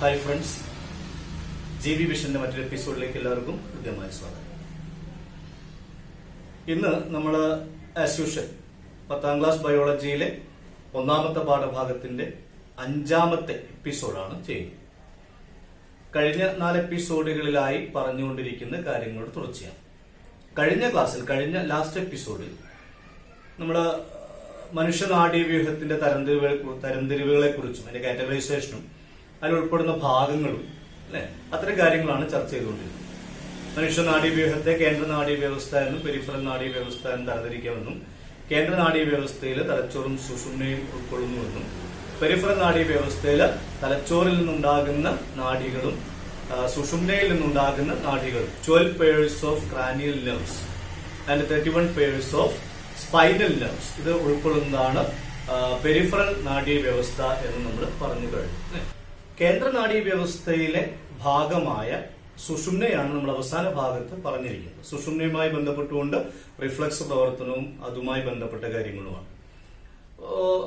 Hi friends, GB വിഷന്റെ മറ്റൊരു എപ്പിസോഡിലേക്ക് എല്ലാവർക്കും ഹൃദ്യമായ സ്വാഗതം. ഇന്ന് നമ്മൾ ആസ് യൂഷ്വൽ 10ാം ക്ലാസ് ബയോളജിയിലെ ഒന്നാമത്തെ പാഠഭാഗത്തിന്റെ 5ാമത്തെ എപ്പിസോഡാണ് ചെയ്യുന്നത്. കഴിഞ്ഞ 4 എപ്പിസോഡുകളിലായി പറഞ്ഞുകൊണ്ടിരിക്കുന്ന കാര്യങ്ങളുടെ തുടർച്ചയാണ്. കഴിഞ്ഞ ലാസ്റ്റ് എപ്പിസോഡിൽ നമ്മൾ മനുഷ്യനാഡീവ്യൂഹത്തിന്റെ തരംതിരിവുകളെ കുറിച്ചും അതിന്റെ കാറ്റഗറൈസേഷനും അതിൽ ഉൾപ്പെടുന്ന ഭാഗങ്ങളും അത്തരം കാര്യങ്ങളാണ് ചർച്ച ചെയ്തുകൊണ്ടിരുന്നത്. മനുഷ്യ നാഡീവ്യൂഹത്തെ കേന്ദ്ര നാഡീവ്യവസ്ഥ എന്നും പെരിഫറൽ നാഡീവ്യവസ്ഥ എന്നും തരംതിരിക്കാമെന്നും കേന്ദ്ര നാഡീവ്യവസ്ഥയിൽ തലച്ചോറും സുഷുമ്നയും ഉൾക്കൊള്ളുന്നുവെന്നും പെരിഫറൽ നാഡീവ്യവസ്ഥയിൽ തലച്ചോറിൽ നിന്നുണ്ടാകുന്ന നാഡികളും സുഷുമ്നയിൽ നിന്നുണ്ടാകുന്ന നാഡികളും 12 pairs of cranial nerves and 31 pairs of spinal nerves ഇത് ഉൾക്കൊള്ളുന്നതാണ് പെരിഫറൽ നാഡീവ്യവസ്ഥ എന്ന് നമ്മൾ പറഞ്ഞു കഴിഞ്ഞു. കേന്ദ്ര നാഡീവ്യവസ്ഥയിലെ ഭാഗമായ സുഷുമ്നയാണ് നമ്മൾ അവസാന ഭാഗത്ത് പറഞ്ഞിരിക്കുന്നത്. സുഷുമ്നയുമായി ബന്ധപ്പെട്ടുകൊണ്ട് റിഫ്ലക്സ് പ്രവർത്തനവും അതുമായി ബന്ധപ്പെട്ട കാര്യങ്ങളുമാണ്.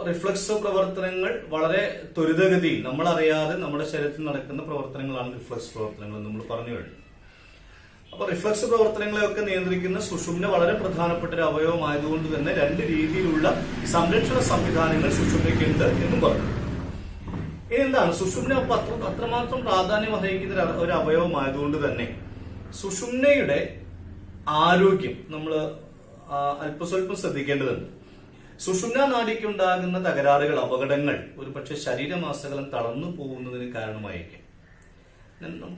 റിഫ്ലക്സ് പ്രവർത്തനങ്ങൾ വളരെ ത്വരിതഗതിയിൽ നമ്മളറിയാതെ നമ്മുടെ ശരീരത്തിൽ നടക്കുന്ന പ്രവർത്തനങ്ങളാണ് റിഫ്ലക്സ് പ്രവർത്തനങ്ങൾ എന്ന് നമ്മൾ പറഞ്ഞു കഴിഞ്ഞു. അപ്പൊ റിഫ്ലക്സ് പ്രവർത്തനങ്ങളെയൊക്കെ നിയന്ത്രിക്കുന്ന സുഷുമ്ന വളരെ പ്രധാനപ്പെട്ട ഒരു അവയവമായതുകൊണ്ട് തന്നെ 2 രീതിയിലുള്ള സംരക്ഷണ സംവിധാനങ്ങൾ സുഷുമ്നയ്ക്കുണ്ട് എന്നും പറഞ്ഞു. ഇനി എന്താണ് സുഷുമ്ന അത്രമാത്രം പ്രാധാന്യം അർഹിക്കുന്ന ഒരു അവയവമായതുകൊണ്ട് തന്നെ സുഷുമ്നയുടെ ആരോഗ്യം നമ്മൾ അല്പസ്വല്പം ശ്രദ്ധിക്കേണ്ടതുണ്ട്. സുഷുമ്ന നാഡിക്കുണ്ടാകുന്ന തകരാറുകൾ, അപകടങ്ങൾ ഒരുപക്ഷെ ശരീരമാസകലം തളർന്നു പോകുന്നതിന് കാരണമായിരിക്കും.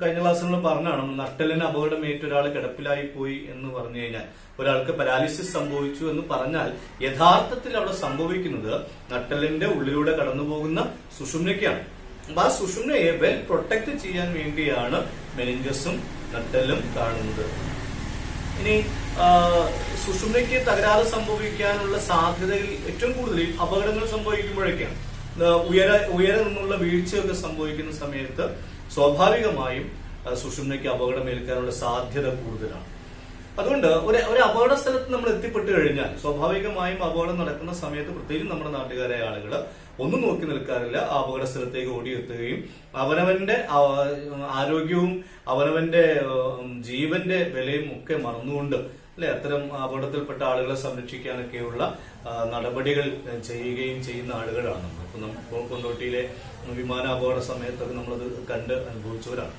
കഴിഞ്ഞ ക്ലാസ്സുകളിൽ പറഞ്ഞാണ്, നട്ടലിന് അപകടമേറ്റ ഒരാൾ കിടപ്പിലായി പോയി എന്ന് പറഞ്ഞു കഴിഞ്ഞാൽ, ഒരാൾക്ക് പാരാലിസിസ് സംഭവിച്ചു എന്ന് പറഞ്ഞാൽ യഥാർത്ഥത്തിൽ അവിടെ സംഭവിക്കുന്നത് നട്ടലിന്റെ ഉള്ളിലൂടെ കടന്നുപോകുന്ന സുഷുമ്നയ്ക്കാണ്. അപ്പൊ ആ സുഷുമ്നയെ വെൽ പ്രൊട്ടക്ട് ചെയ്യാൻ വേണ്ടിയാണ് മെനിഞ്ചസും നട്ടലും കാണുന്നത്. ഇനി സുഷുമ്നയ്ക്ക് തകരാറ് സംഭവിക്കാനുള്ള സാധ്യതയിൽ ഏറ്റവും കൂടുതൽ അപകടങ്ങൾ സംഭവിക്കുമ്പോഴൊക്കെയാണ്. ഉയരെ നിന്നുള്ള വീഴ്ചയൊക്കെ സംഭവിക്കുന്ന സമയത്ത് സ്വാഭാവികമായും സുഷുമ്നയ്ക്ക് അപകടമേൽക്കാനുള്ള സാധ്യത കൂടുതലാണ്. അതുകൊണ്ട് ഒരു അപകട സ്ഥലത്ത് നമ്മൾ എത്തിപ്പെട്ടു കഴിഞ്ഞാൽ സ്വാഭാവികമായും അപകടം നടക്കുന്ന സമയത്ത് പ്രത്യേകിച്ച് നമ്മുടെ നാട്ടുകാരായ ആളുകൾ ഒന്നും നോക്കി നിൽക്കാറില്ല. ആ അപകട സ്ഥലത്തേക്ക് ഓടിയെത്തുകയും അവനവന്റെ ആരോഗ്യവും അവനവന്റെ ജീവന്റെ വിലയും ഒക്കെ മറന്നുകൊണ്ട് അത്തരം അപകടത്തിൽപ്പെട്ട ആളുകളെ സംരക്ഷിക്കാനൊക്കെയുള്ള നടപടികൾ ചെയ്യുകയും ചെയ്യുന്ന ആളുകളാണ്. അപ്പൊ നമ്മൾ കൊണ്ടോട്ടിയിലെ വിമാന അപകട സമയത്തൊക്കെ നമ്മളത് കണ്ട് അനുഭവിച്ചവരാണ്.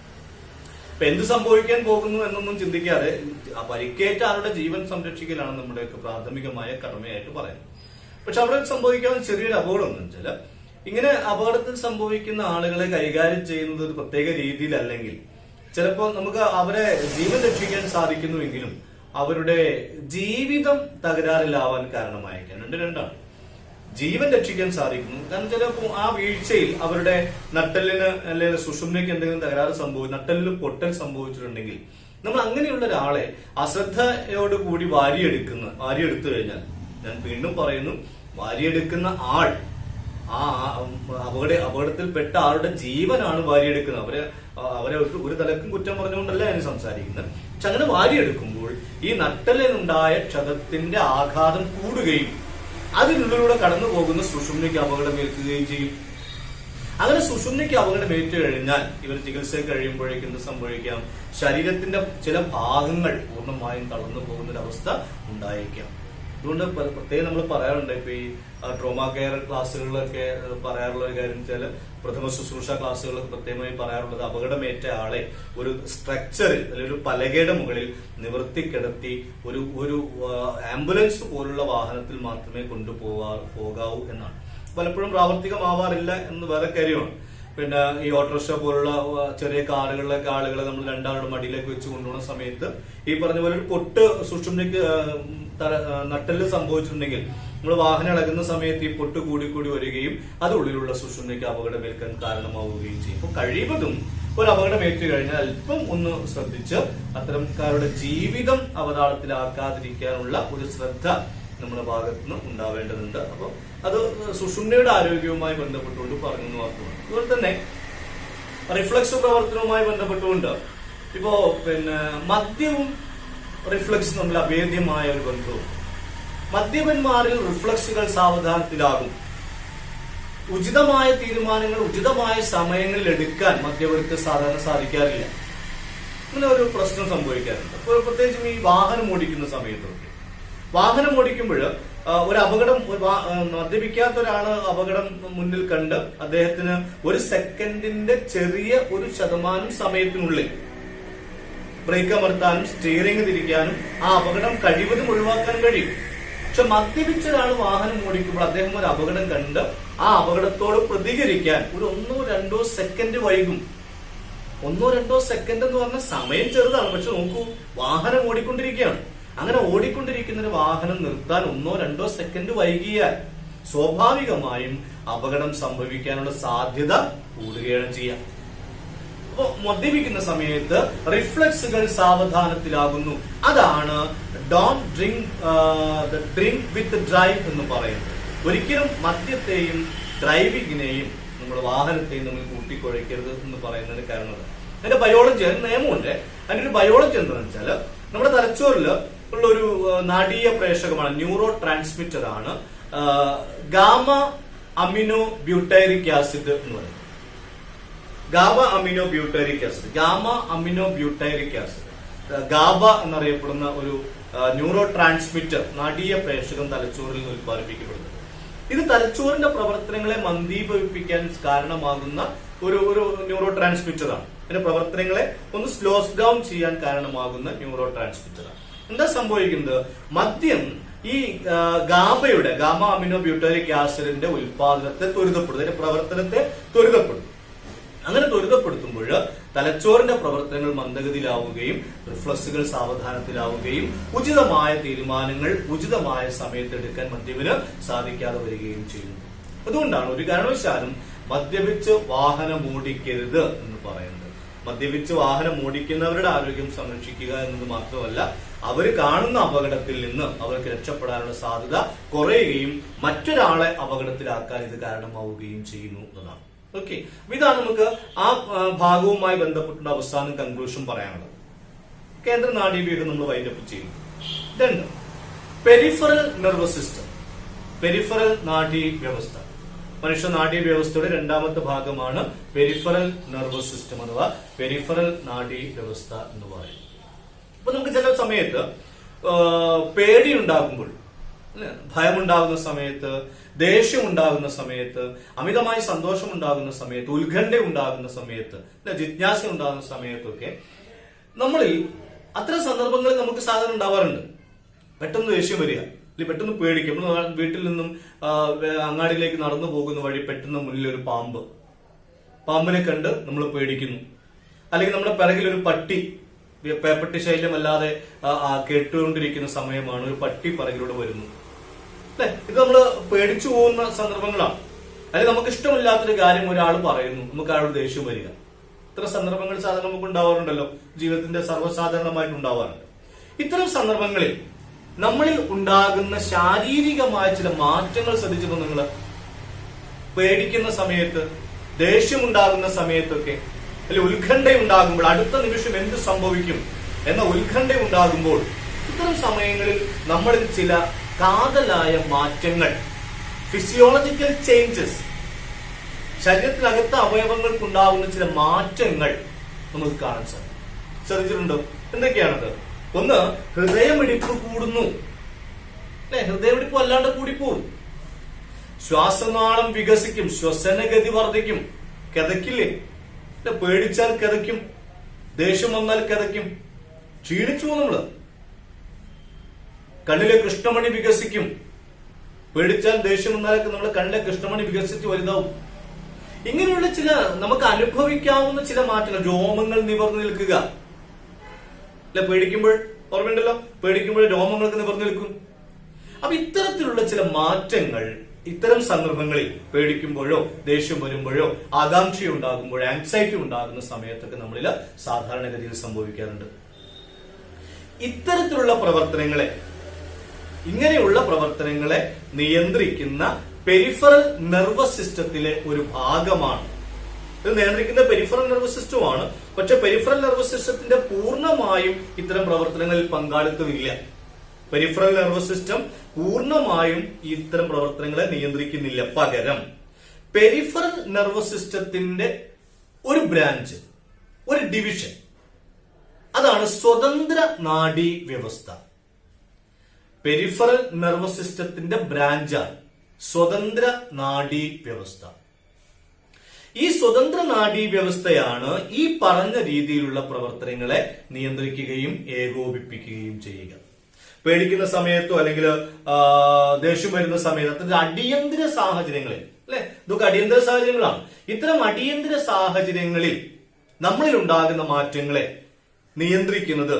ഇപ്പൊ എന്ത് സംഭവിക്കാൻ പോകുന്നു എന്നൊന്നും ചിന്തിക്കാതെ പരിക്കേറ്റ ആളുടെ ജീവൻ സംരക്ഷിക്കലാണ് നമ്മുടെയൊക്കെ പ്രാഥമികമായ കടമയായിട്ട് പറയുന്നത്. പക്ഷെ അവിടെ സംഭവിക്കാവുന്ന ചെറിയൊരു അപകടം എന്ന് വെച്ചാൽ, ഇങ്ങനെ അപകടത്തിൽ സംഭവിക്കുന്ന ആളുകളെ കൈകാര്യം ചെയ്യുന്നത് ഒരു പ്രത്യേക രീതിയിലല്ലെങ്കിൽ ചിലപ്പോൾ നമുക്ക് അവരെ ജീവൻ രക്ഷിക്കാൻ സാധിക്കുന്നുവെങ്കിലും അവരുടെ ജീവിതം തകരാറിലാവാൻ കാരണമായിരിക്കാം. രണ്ടാണ്. ജീവൻ രക്ഷിക്കാൻ സാധിക്കുന്നു, കാരണം ചിലപ്പോൾ ആ വീഴ്ചയിൽ അവരുടെ നട്ടലിന് അല്ലെങ്കിൽ സുഷുമ്നയ്ക്ക് എന്തെങ്കിലും തകരാറ് നട്ടലിന് പൊട്ടൽ സംഭവിച്ചിട്ടുണ്ടെങ്കിൽ നമ്മൾ അങ്ങനെയുള്ള ഒരാളെ അശ്രദ്ധയോടുകൂടി വാരിയെടുത്തു കഴിഞ്ഞാൽ, ഞാൻ വീണ്ടും പറയുന്നു, വാരിയെടുക്കുന്ന ആൾ ആ അപകടത്തിൽപ്പെട്ട ആളുടെ ജീവനാണ് വാരിയെടുക്കുന്നത്. അവരെ ഒരു തലക്കും കുറ്റം പറഞ്ഞുകൊണ്ടല്ല ഞാൻ സംസാരിക്കുന്നത്. പക്ഷെ അങ്ങനെ വാരിയെടുക്കുമ്പോൾ ഈ നട്ടലിനുണ്ടായ ക്ഷതത്തിന്റെ ആഘാതം കൂടുകയും അതിനുള്ളിലൂടെ കടന്നു പോകുന്ന സുഷുമ്നയ്ക്ക് അപകടമേൽക്കുകയും ചെയ്യും. അങ്ങനെ സുഷുമ്നയ്ക്ക് അപകടമേറ്റു കഴിഞ്ഞാൽ ഇവർ ചികിത്സ കഴിയുമ്പോഴേക്കും എന്ത് സംഭവിക്കാം? ശരീരത്തിന്റെ ചില ഭാഗങ്ങൾ പൂർണ്ണമായും തളർന്നു പോകുന്ന ഒരു അവസ്ഥ ഉണ്ടായേക്കാം. അതുകൊണ്ട് പ്രത്യേകം നമ്മൾ പറയാറുണ്ട്, ഇപ്പൊ ഈ ട്രോമാ കെയർ ക്ലാസ്സുകളിലൊക്കെ പറയാറുള്ള ഒരു കാര്യം വെച്ചാൽ, പ്രഥമ ശുശ്രൂഷ ക്ലാസ്സുകളൊക്കെ പ്രത്യേകമായി പറയാറുള്ളത്, അപകടമേറ്റ ആളെ ഒരു സ്ട്രക്ചറിൽ അല്ലെങ്കിൽ ഒരു പലകയുടെ മുകളിൽ നിവർത്തി കിടത്തി ഒരു ആംബുലൻസ് പോലുള്ള വാഹനത്തിൽ മാത്രമേ പോകാവൂ എന്നാണ്. പലപ്പോഴും പ്രാവർത്തികമാവാറില്ല എന്ന് വേറെ കാര്യമാണ്. പിന്നെ ഈ ഓട്ടോറിക്ഷ പോലുള്ള ചെറിയ കാറുകളിലൊക്കെ ആളുകളെ നമ്മൾ 2 ആളുടെ മടിയിലേക്ക് വെച്ച് കൊണ്ടുപോകുന്ന സമയത്ത് ഈ പറഞ്ഞ പോലെ ഒരു പൊട്ട് സുഷുമ്നയ്ക്ക് നട്ടല് സംഭവിച്ചിട്ടുണ്ടെങ്കിൽ നമ്മൾ വാഹനം ഇളകുന്ന സമയത്ത് ഈ പൊട്ട് കൂടി വരികയും അത് ഉള്ളിലുള്ള സുഷുമ്നയ്ക്ക് അപകടമേൽക്കാൻ കാരണമാവുകയും ചെയ്യും. അപ്പോൾ കഴിവതും ഒരു അപകടം ഏറ്റു കഴിഞ്ഞാൽ അല്പം ഒന്ന് ശ്രദ്ധിച്ച് അത്തരക്കാരുടെ ജീവിതം അവതാളത്തിലാക്കാതിരിക്കാനുള്ള ഒരു ശ്രദ്ധ നമ്മുടെ ഭാഗത്ത് നിന്ന് ഉണ്ടാവേണ്ടതുണ്ട്. അപ്പോൾ അത് സുഷുമ്നയുടെ ആരോഗ്യവുമായി ബന്ധപ്പെട്ടുകൊണ്ട് പറഞ്ഞു മാത്രമാണ്. അതുപോലെ തന്നെ റിഫ്ലക്സ് പ്രവർത്തനവുമായി ബന്ധപ്പെട്ടുകൊണ്ട് ഇപ്പോ മദ്യവും റിഫ്ലക്സ് തമ്മിൽ അഭേദ്യമായ ഒരു ബന്ധവും. മദ്യപന്മാരിൽ റിഫ്ലക്സുകൾ സാവധാനത്തിലാകും, ഉചിതമായ തീരുമാനങ്ങൾ ഉചിതമായ സമയങ്ങളിൽ എടുക്കാൻ മധ്യവർഗത്തിന് സാധാരണ സാധിക്കാറില്ല. അങ്ങനെ ഒരു പ്രശ്നം സംഭവിക്കാറുണ്ട്. പ്രത്യേകിച്ചും ഈ വാഹനം ഓടിക്കുന്ന സമയത്തൊക്കെ വാഹനം ഓടിക്കുമ്പോൾ ഒരു അപകടം, മദ്യപിക്കാത്ത ഒരാള് അപകടം മുന്നിൽ കണ്ട് അദ്ദേഹത്തിന് ഒരു സെക്കൻഡിന്റെ ചെറിയ ഒരു ശതമാനം സമയത്തിനുള്ളിൽ ബ്രേക്ക് അമർത്താനും സ്റ്റിയറിംഗ് തിരിക്കാനും ആ അപകടം കഴിവതും ഒഴിവാക്കാൻ കഴിയും. പക്ഷെ മദ്യപിച്ച ഒരാൾ വാഹനം ഓടിക്കുമ്പോൾ അദ്ദേഹം ഒരു അപകടം കണ്ട് ആ അപകടത്തോട് പ്രതികരിക്കാൻ ഒരു 1-2 സെക്കൻഡ് വൈകും. 1-2 സെക്കൻഡ് എന്ന് പറഞ്ഞ സമയം ചെറുതാണ്, പക്ഷെ നോക്കൂ, വാഹനം ഓടിക്കൊണ്ടിരിക്കുകയാണ്. അങ്ങനെ ഓടിക്കൊണ്ടിരിക്കുന്ന ഒരു വാഹനം നിർത്താൻ 1-2 സെക്കൻഡ് വൈകിയാൽ സ്വാഭാവികമായും അപകടം സംഭവിക്കാനുള്ള സാധ്യത കൂടുകയാണ് ചെയ്യുക. അപ്പോ മദ്യപിക്കുന്ന സമയത്ത് റിഫ്ലക്സുകൾ സാവധാനത്തിലാകുന്നു. അതാണ് ഡോണ്ട് ഡ്രിങ്ക് വിത്ത് ഡ്രൈവ് എന്ന് പറയുന്നത്. ഒരിക്കലും മദ്യത്തെയും ഡ്രൈവിങ്ങിനെയും നമ്മുടെ വാഹനത്തെയും നമ്മൾ കൂട്ടിക്കുഴയ്ക്കരുത് എന്ന് പറയുന്നതിന് കാരണം അതിന്റെ ബയോളജി, അതിന് നിയമമുണ്ട്. അതിന്റെ ഒരു ബയോളജി എന്താണെന്ന് വെച്ചാൽ നമ്മുടെ തലച്ചോറിൽ ഉള്ള ഒരു നാഡീയ പ്രേഷകമാണ്, ന്യൂറോ ട്രാൻസ്മിറ്റർ ആണ് ഗാമ അമിനോ ബ്യൂട്ടൈറിക് ആസിഡ് എന്ന് പറയുന്നത്. GABA amino butyric acid, gamma amino butyric acid, GABA എന്നറിയപ്പെടുന്ന ഒരു ന്യൂറോ ട്രാൻസ്മിറ്റർ, നാഡീയ പ്രേഷകം തലച്ചോറിൽ നിന്ന് ഉത്പാദിപ്പിക്കപ്പെടുന്നത്. ഇത് തലച്ചോറിന്റെ പ്രവർത്തനങ്ങളെ മന്ദീഭവിപ്പിക്കാൻ കാരണമാകുന്ന ഒരു ന്യൂറോ ട്രാൻസ്മിറ്റർ ആണ്. അതിന്റെ പ്രവർത്തനങ്ങളെ ഒന്ന് സ്ലോസ് ഡൗൺ ചെയ്യാൻ കാരണമാകുന്ന ന്യൂറോ ട്രാൻസ്മിറ്റർ ആണ്. എന്താ സംഭവിക്കുന്നത്? മദ്യം ഈ ഗാബയുടെ, ഗാമ അമിനോ ബ്യൂട്ടറിക് ആസിഡിന്റെ ഉൽപാദനത്തെ ത്വരിതപ്പെടുത്തും, അതിന്റെ പ്രവർത്തനത്തെ ത്വരിതപ്പെടുത്തും. അങ്ങനെ ത്വരിതപ്പെടുത്തുമ്പോൾ തലച്ചോറിന്റെ പ്രവർത്തനങ്ങൾ മന്ദഗതിയിലാവുകയും റിഫ്ലക്സുകൾ സാവധാനത്തിലാവുകയും ഉചിതമായ തീരുമാനങ്ങൾ ഉചിതമായ സമയത്ത് എടുക്കാൻ മദ്യപിന് സാധിക്കാതെ വരികയും ചെയ്യുന്നു. അതുകൊണ്ടാണ് ഒരു കാരണവശാലും മദ്യപിച്ച് വാഹനം ഓടിക്കരുത് എന്ന് പറയുന്നത്. മദ്യപിച്ച് വാഹനം ഓടിക്കുന്നവരുടെ ആരോഗ്യം സംരക്ഷിക്കുക എന്നത് മാത്രമല്ല, അവർ കാണുന്ന അപകടത്തിൽ നിന്ന് അവർക്ക് രക്ഷപ്പെടാനുള്ള സാധ്യത കുറയുകയും മറ്റൊരാളെ അപകടത്തിലാക്കാൻ ഇത് കാരണമാവുകയും ചെയ്യുന്നു എന്നതാണ്. ഓക്കെ, ഇതാണ് നമുക്ക് ആ ഭാഗവുമായി ബന്ധപ്പെട്ടുള്ള അവസാനം കൺക്ലൂഷൻ പറയാനുള്ളത്. കേന്ദ്ര നാഡീവ്യൂഹം നമ്മൾ വൈൻഡപ്പ് ചെയ്യുന്നു. രണ്ട്, പെരിഫറൽ നെർവസ് സിസ്റ്റം, പെരിഫറൽ നാഡീ വ്യവസ്ഥ. മനുഷ്യ നാഡീ വ്യവസ്ഥയുടെ രണ്ടാമത്തെ ഭാഗമാണ് പെരിഫറൽ നെർവസ് സിസ്റ്റം അഥവാ പെരിഫറൽ നാഡീ വ്യവസ്ഥ എന്ന് പറയും. അപ്പൊ നമുക്ക് ചില സമയത്ത് പേടി ഉണ്ടാകുമ്പോൾ, ഭയമുണ്ടാകുന്ന സമയത്ത്, ദേഷ്യം ഉണ്ടാകുന്ന സമയത്ത്, അമിതമായി സന്തോഷം ഉണ്ടാകുന്ന സമയത്ത്, ഉത്കണ്ഠ ഉണ്ടാകുന്ന സമയത്ത്, ജിജ്ഞാസ ഉണ്ടാകുന്ന സമയത്തൊക്കെ നമ്മളിൽ അത്തരം സന്ദർഭങ്ങളിൽ നമുക്ക് സാധാരണ ഉണ്ടാവാറുണ്ട്. പെട്ടെന്ന് ദേഷ്യം വരിക, അല്ലെങ്കിൽ പെട്ടെന്ന് പേടിക്കും. വീട്ടിൽ നിന്നും അങ്ങാടിയിലേക്ക് നടന്നു പോകുന്ന വഴി പെട്ടെന്ന് മുന്നിൽ ഒരു പാമ്പിനെ കണ്ട് നമ്മൾ പേടിക്കുന്നു. അല്ലെങ്കിൽ നമ്മുടെ പിറകിൽ ഒരു പട്ടി, പേപ്പട്ടി ശൈല്യമല്ലാതെ കേട്ടുകൊണ്ടിരിക്കുന്ന സമയമാണ്, ഒരു പട്ടി പിറകിലൂടെ വരുന്നു. അല്ലെ, ഇത് നമ്മൾ പേടിച്ചു പോകുന്ന സന്ദർഭങ്ങളാണ്. അല്ലെങ്കിൽ നമുക്ക് ഇഷ്ടമില്ലാത്തൊരു കാര്യം ഒരാൾ പറയുന്നു, നമുക്ക് അയാളോട് ദേഷ്യം വരിക. ഇത്തരം സന്ദർഭങ്ങൾ സാധാരണ നമുക്ക് ഉണ്ടാവാറുണ്ടല്ലോ, ജീവിതത്തിന്റെ സർവ്വസാധാരണമായിട്ട് ഉണ്ടാവാറുണ്ട്. ഇത്തരം സന്ദർഭങ്ങളിൽ നമ്മളിൽ ഉണ്ടാകുന്ന ശാരീരികമായ ചില മാറ്റങ്ങൾ ശ്രദ്ധിച്ചിട്ടുണ്ടോ നിങ്ങൾ? പേടിക്കുന്ന സമയത്ത്, ദേഷ്യമുണ്ടാകുന്ന സമയത്തൊക്കെ, അല്ലെങ്കിൽ ഉത്കണ്ഠ ഉണ്ടാകുമ്പോൾ, അടുത്ത നിമിഷം എന്ത് സംഭവിക്കും എന്ന ഉത്കണ്ഠ ഉണ്ടാകുമ്പോൾ, ഇത്തരം സമയങ്ങളിൽ നമ്മളിൽ ചില കാതലായ മാറ്റങ്ങൾ, ഫിസിയോളജിക്കൽ ചേഞ്ചസ്, ശരീരത്തിനകത്ത അവയവങ്ങൾക്കുണ്ടാകുന്ന ചില മാറ്റങ്ങൾ നമുക്ക് കാണാൻ സാധിക്കും. ശ്രദ്ധിച്ചിട്ടുണ്ടോ? എന്തൊക്കെയാണത്? ഒന്ന്, ഹൃദയമിടിപ്പ് കൂടുന്നു. അല്ലെ, ഹൃദയമിടിപ്പ് അല്ലാണ്ട് കൂടിപ്പോകും. ശ്വാസനാളം വികസിക്കും, ശ്വസനഗതി വർദ്ധിക്കും. കിതക്കില്ലേ? പേടിച്ചാൽ കിതയ്ക്കും, ദേഷ്യം വന്നാൽ കിതയ്ക്കും, ക്ഷീണിച്ചു നമ്മള്. കണ്ണിലെ കൃഷ്ണമണി വികസിക്കും. പേടിച്ചാൽ ദേഷ്യം വന്നാലൊക്കെ നമ്മുടെ കണ്ണിലെ കൃഷ്ണമണി വികസിച്ച് വലുതാവും. ഇങ്ങനെയുള്ള ചില നമുക്ക് അനുഭവിക്കാവുന്ന ചില മാറ്റങ്ങൾ, രോമങ്ങൾ നിവർന്നു നിൽക്കുക. അല്ലെ, പേടിക്കുമ്പോൾ ഓർമ്മയുണ്ടല്ലോ, പേടിക്കുമ്പോൾ രോമങ്ങൾക്ക് നിവർന്നു നിൽക്കും. അപ്പൊ ഇത്തരത്തിലുള്ള ചില മാറ്റങ്ങൾ ഇത്തരം സന്ദർഭങ്ങളിൽ, പേടിക്കുമ്പോഴോ ദേഷ്യം വരുമ്പോഴോ ആകാംക്ഷ ഉണ്ടാകുമ്പോഴോ ആങ്സൈറ്റി ഉണ്ടാകുന്ന സമയത്തൊക്കെ നമ്മളിൽ സാധാരണഗതിയിൽ സംഭവിക്കാറുണ്ട്. ഇത്തരത്തിലുള്ള പ്രവർത്തനങ്ങളെ, ഇങ്ങനെയുള്ള പ്രവർത്തനങ്ങളെ നിയന്ത്രിക്കുന്ന പെരിഫറൽ നെർവസ് സിസ്റ്റത്തിലെ ഒരു ഭാഗമാണ് ഇത്. നിയന്ത്രിക്കുന്ന പെരിഫറൽ നെർവസ് സിസ്റ്റമാണ്. പക്ഷെ പെരിഫറൽ നെർവസ് സിസ്റ്റത്തിന്റെ പൂർണ്ണമായും ഇത്തരം പ്രവർത്തനങ്ങളിൽ പങ്കാളിത്തമില്ല. പെരിഫറൽ നെർവസ് സിസ്റ്റം പൂർണ്ണമായും ഇത്തരം പ്രവർത്തനങ്ങളെ നിയന്ത്രിക്കുന്നില്ല. പകരം പെരിഫറൽ നെർവസ് സിസ്റ്റത്തിന്റെ ഒരു ബ്രാഞ്ച്, ഒരു ഡിവിഷൻ, അതാണ് സ്വതന്ത്ര നാഡീ വ്യവസ്ഥ. പെരിഫറൽ നെർവസ് സിസ്റ്റത്തിന്റെ ബ്രാഞ്ചാണ് സ്വതന്ത്ര നാഡീ വ്യവസ്ഥ. ഈ സ്വതന്ത്ര നാഡീ വ്യവസ്ഥയാണ് ഈ പറഞ്ഞ രീതിയിലുള്ള പ്രവർത്തനങ്ങളെ നിയന്ത്രിക്കുകയും ഏകോപിപ്പിക്കുകയും ചെയ്യുക. പേടിക്കുന്ന സമയത്തോ അല്ലെങ്കിൽ ദേഷ്യം വരുന്ന സമയത്ത് അത്തരം അടിയന്തര സാഹചര്യങ്ങളിൽ, അല്ലെ, ഇതൊക്കെ അടിയന്തര സാഹചര്യങ്ങളാണ്. ഇത്തരം അടിയന്തര സാഹചര്യങ്ങളിൽ നമ്മളിൽ ഉണ്ടാകുന്ന മാറ്റങ്ങളെ നിയന്ത്രിക്കുന്നത്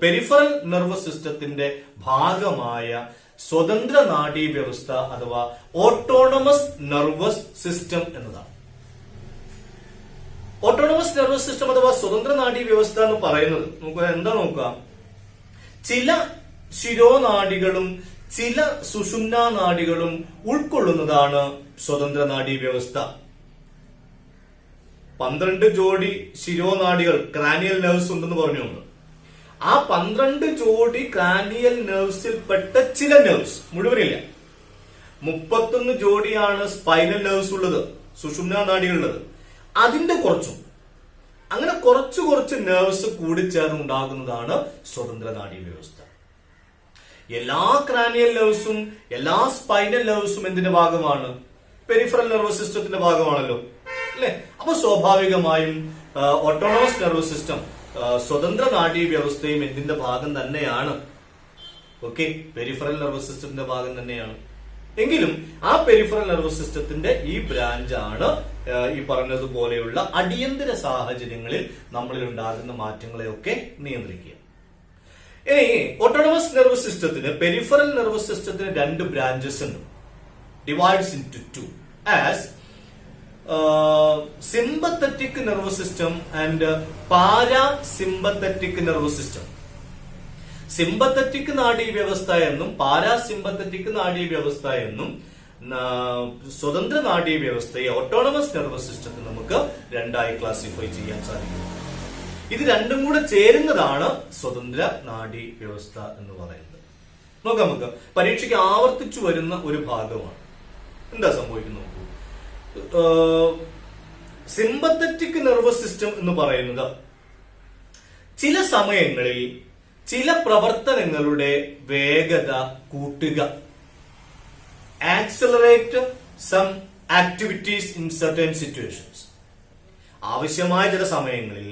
പെരിഫറൽ നെർവസ് സിസ്റ്റത്തിന്റെ ഭാഗമായ സ്വതന്ത്ര നാഡീ വ്യവസ്ഥ അഥവാ ഓട്ടോണമസ് നെർവസ് സിസ്റ്റം എന്നതാണ്. ഓട്ടോണമസ് നെർവസ് സിസ്റ്റം അഥവാ സ്വതന്ത്ര നാഡീ വ്യവസ്ഥ എന്ന് പറയുന്നത് നമുക്ക് എന്താ നോക്കുക, ചില ശിരോനാഡികളും ചില സുഷുമ്നാ നാഡികളും ഉൾക്കൊള്ളുന്നതാണ് സ്വതന്ത്ര നാഡീ വ്യവസ്ഥ. 12 ജോഡി ശിരോനാഡികൾ, ക്രാനിയൽ നെർവ്സ് ഉണ്ടെന്ന് പറഞ്ഞു. ആ 12 ജോഡി ക്രാനിയൽ നെർവ്സിൽ പെട്ട ചില നെർവ്സ്, മുഴുവനില്ല. 31 ജോഡിയാണ് സ്പൈനൽ നെർവ്സ് ഉള്ളത്, സുഷുമ്നാ നാഡികളുള്ളത്. അതിന്റെ കുറച്ചും, അങ്ങനെ കുറച്ച് നെർവ്സ് കൂടിച്ചേർന്ന് ഉണ്ടാകുന്നതാണ് സ്വതന്ത്ര നാഡീ വ്യവസ്ഥ. എല്ലാ ക്രാനിയൽ നെർവ്സും എല്ലാ സ്പൈനൽ നെർവ്സും എന്തിന്റെ ഭാഗമാണ്? പെരിഫറൽ നെർവസ് സിസ്റ്റത്തിന്റെ ഭാഗമാണല്ലോ, അല്ലെ? അപ്പൊ സ്വാഭാവികമായും ഓട്ടോണമസ് നെർവസ് സിസ്റ്റം, സ്വതന്ത്ര നാഡീ വ്യവസ്ഥയും എന്തിന്റെ ഭാഗം തന്നെയാണ്? ഓക്കെ, പെരിഫറൽ നെർവസ് സിസ്റ്റത്തിന്റെ ഭാഗം തന്നെയാണ്. എങ്കിലും ആ പെരിഫറൽ നെർവസ് സിസ്റ്റത്തിന്റെ ഈ ബ്രാഞ്ചാണ് ഈ പറഞ്ഞതുപോലെയുള്ള അടിയന്തര സാഹചര്യങ്ങളിൽ നമ്മളിൽ ഉണ്ടാകുന്ന മാറ്റങ്ങളെയൊക്കെ നിയന്ത്രിക്കുക. ഇനി ഓട്ടോണമസ് നെർവസ് സിസ്റ്റത്തിന്, പെരിഫറൽ നെർവസ് സിസ്റ്റത്തിന് 2 ബ്രാഞ്ചസ് ഉണ്ട്. Divides into 2 as sympathetic nervous system and parasympathetic nervous system. Sympathetic നാഡീ വ്യവസ്ഥ എന്നും പാരാസിമ്പത്തറ്റിക് നാഡീ വ്യവസ്ഥ എന്നും സ്വതന്ത്ര നാഡീ വ്യവസ്ഥയെ ഓട്ടോണമസ് നെർവസ് സിസ്റ്റത്തെ നമുക്ക് 2ആയി ക്ലാസിഫൈ ചെയ്യാൻ സാധിക്കും. ഇത് രണ്ടും കൂടെ ചേരുന്നതാണ് സ്വതന്ത്ര നാഡീ വ്യവസ്ഥ എന്ന് പറയുന്നത്. നോക്കാം, നമുക്ക് പരീക്ഷയ്ക്ക് ആവർത്തിച്ചു വരുന്ന ഒരു ഭാഗമാണ്. എന്താ സംഭവിക്കുന്നത് നോക്കൂ. സിമ്പത്തറ്റിക് നെർവസ് സിസ്റ്റം എന്ന് പറയുന്നത് ചില സമയങ്ങളിൽ ചില പ്രവർത്തനങ്ങളുടെ വേഗത കൂട്ടുക, accelerate some activities in certain situations. ആവശ്യമായ ചില സമയങ്ങളിൽ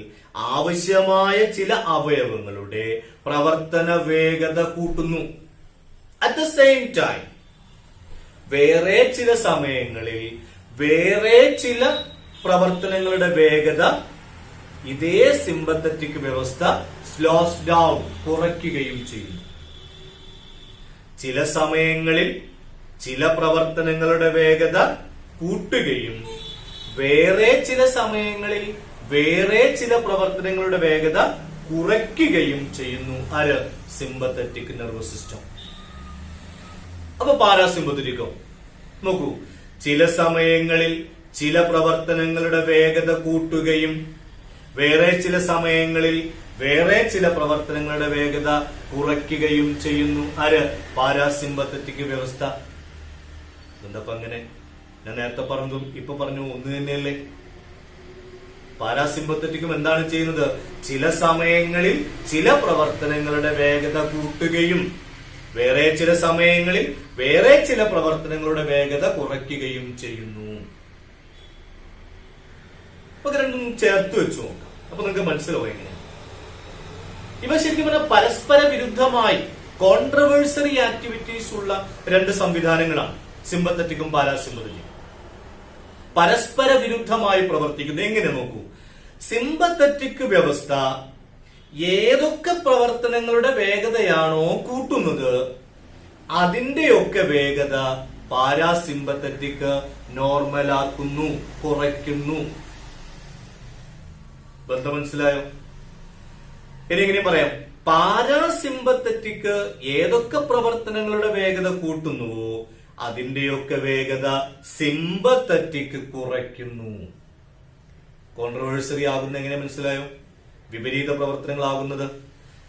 ആവശ്യമായ ചില അവയവങ്ങളുടെ പ്രവർത്തന വേഗത കൂട്ടുന്നു. അറ്റ് ദ സെയിം ടൈം വേറെ ചില സമയങ്ങളിൽ വേറെ ചില പ്രവർത്തനങ്ങളുടെ വേഗത ഇതേ സിമ്പത്തറ്റിക് വ്യവസ്ഥ സ്ലോസ് ഡൗൺ, കുറയ്ക്കുകയും ചെയ്യുന്നു. ചില സമയങ്ങളിൽ ചില പ്രവർത്തനങ്ങളുടെ വേഗത കൂട്ടുകയും വേറെ ചില സമയങ്ങളിൽ വേറെ ചില പ്രവർത്തനങ്ങളുടെ വേഗത കുറയ്ക്കുകയും ചെയ്യുന്നു. ആര്? Sympathetic nervous system. അപ്പൊ പാരാസിമ്പത്തറ്റിക്കോ നോക്കൂ, ചില സമയങ്ങളിൽ ചില പ്രവർത്തനങ്ങളുടെ വേഗത കൂട്ടുകയും വേറെ ചില സമയങ്ങളിൽ വേറെ ചില പ്രവർത്തനങ്ങളുടെ വേഗത കുറയ്ക്കുകയും ചെയ്യുന്നു. ആര്? പാരാസിമ്പത്തറ്റിക് വ്യവസ്ഥ. എന്തപ്പോ അങ്ങനെ? ഞാൻ നേരത്തെ പറഞ്ഞതും ഇപ്പൊ പറഞ്ഞു ഒന്ന് തന്നെയല്ലേ? പാരാസിമ്പത്തറ്റിക്കും എന്താണ് ചെയ്യുന്നത്? ചില സമയങ്ങളിൽ ചില പ്രവർത്തനങ്ങളുടെ വേഗത കൂട്ടുകയും വേറെ ചില സമയങ്ങളിൽ വേറെ ചില പ്രവർത്തനങ്ങളുടെ വേഗത കുറയ്ക്കുകയും ചെയ്യുന്നു. അപ്പൊ രണ്ടും ചേർത്ത് വെച്ചു നോക്കാം. അപ്പൊ നിങ്ങൾക്ക് മനസ്സിലാവും എങ്ങനെ. ഇവ ശരിക്കും പറഞ്ഞാൽ പരസ്പര വിരുദ്ധമായി കോൺട്രവേഴ്സറി ആക്ടിവിറ്റീസ് ഉള്ള 2 സംവിധാനങ്ങളാണ് സിമ്പത്തറ്റിക്കും പാരാസിമ്പത്തറ്റിക്കും. പരസ്പര വിരുദ്ധമായി പ്രവർത്തിക്കുന്നത് എങ്ങനെ നോക്കൂ. സിമ്പത്തറ്റിക് വ്യവസ്ഥ ഏതൊക്കെ പ്രവർത്തനങ്ങളുടെ വേഗതയാണോ കൂട്ടുന്നത് അതിന്റെയൊക്കെ വേഗത പാരാസിമ്പത്തറ്റിക് നോർമലാക്കുന്നു, കുറയ്ക്കുന്നു. ബന്ധം മനസ്സിലായോ? ഇനി എങ്ങനെ പറയാം? പാരാസിമ്പത്തറ്റിക് ഏതൊക്കെ പ്രവർത്തനങ്ങളുടെ വേഗത കൂട്ടുന്നുവോ അതിന്റെയൊക്കെ വേഗത സിമ്പത്തറ്റിക് കുറയ്ക്കുന്നു. കോൺട്രവേഴ്സറി ആകുന്ന എങ്ങനെ മനസ്സിലായോ? വിപരീത പ്രവർത്തനങ്ങളാകുന്നത്.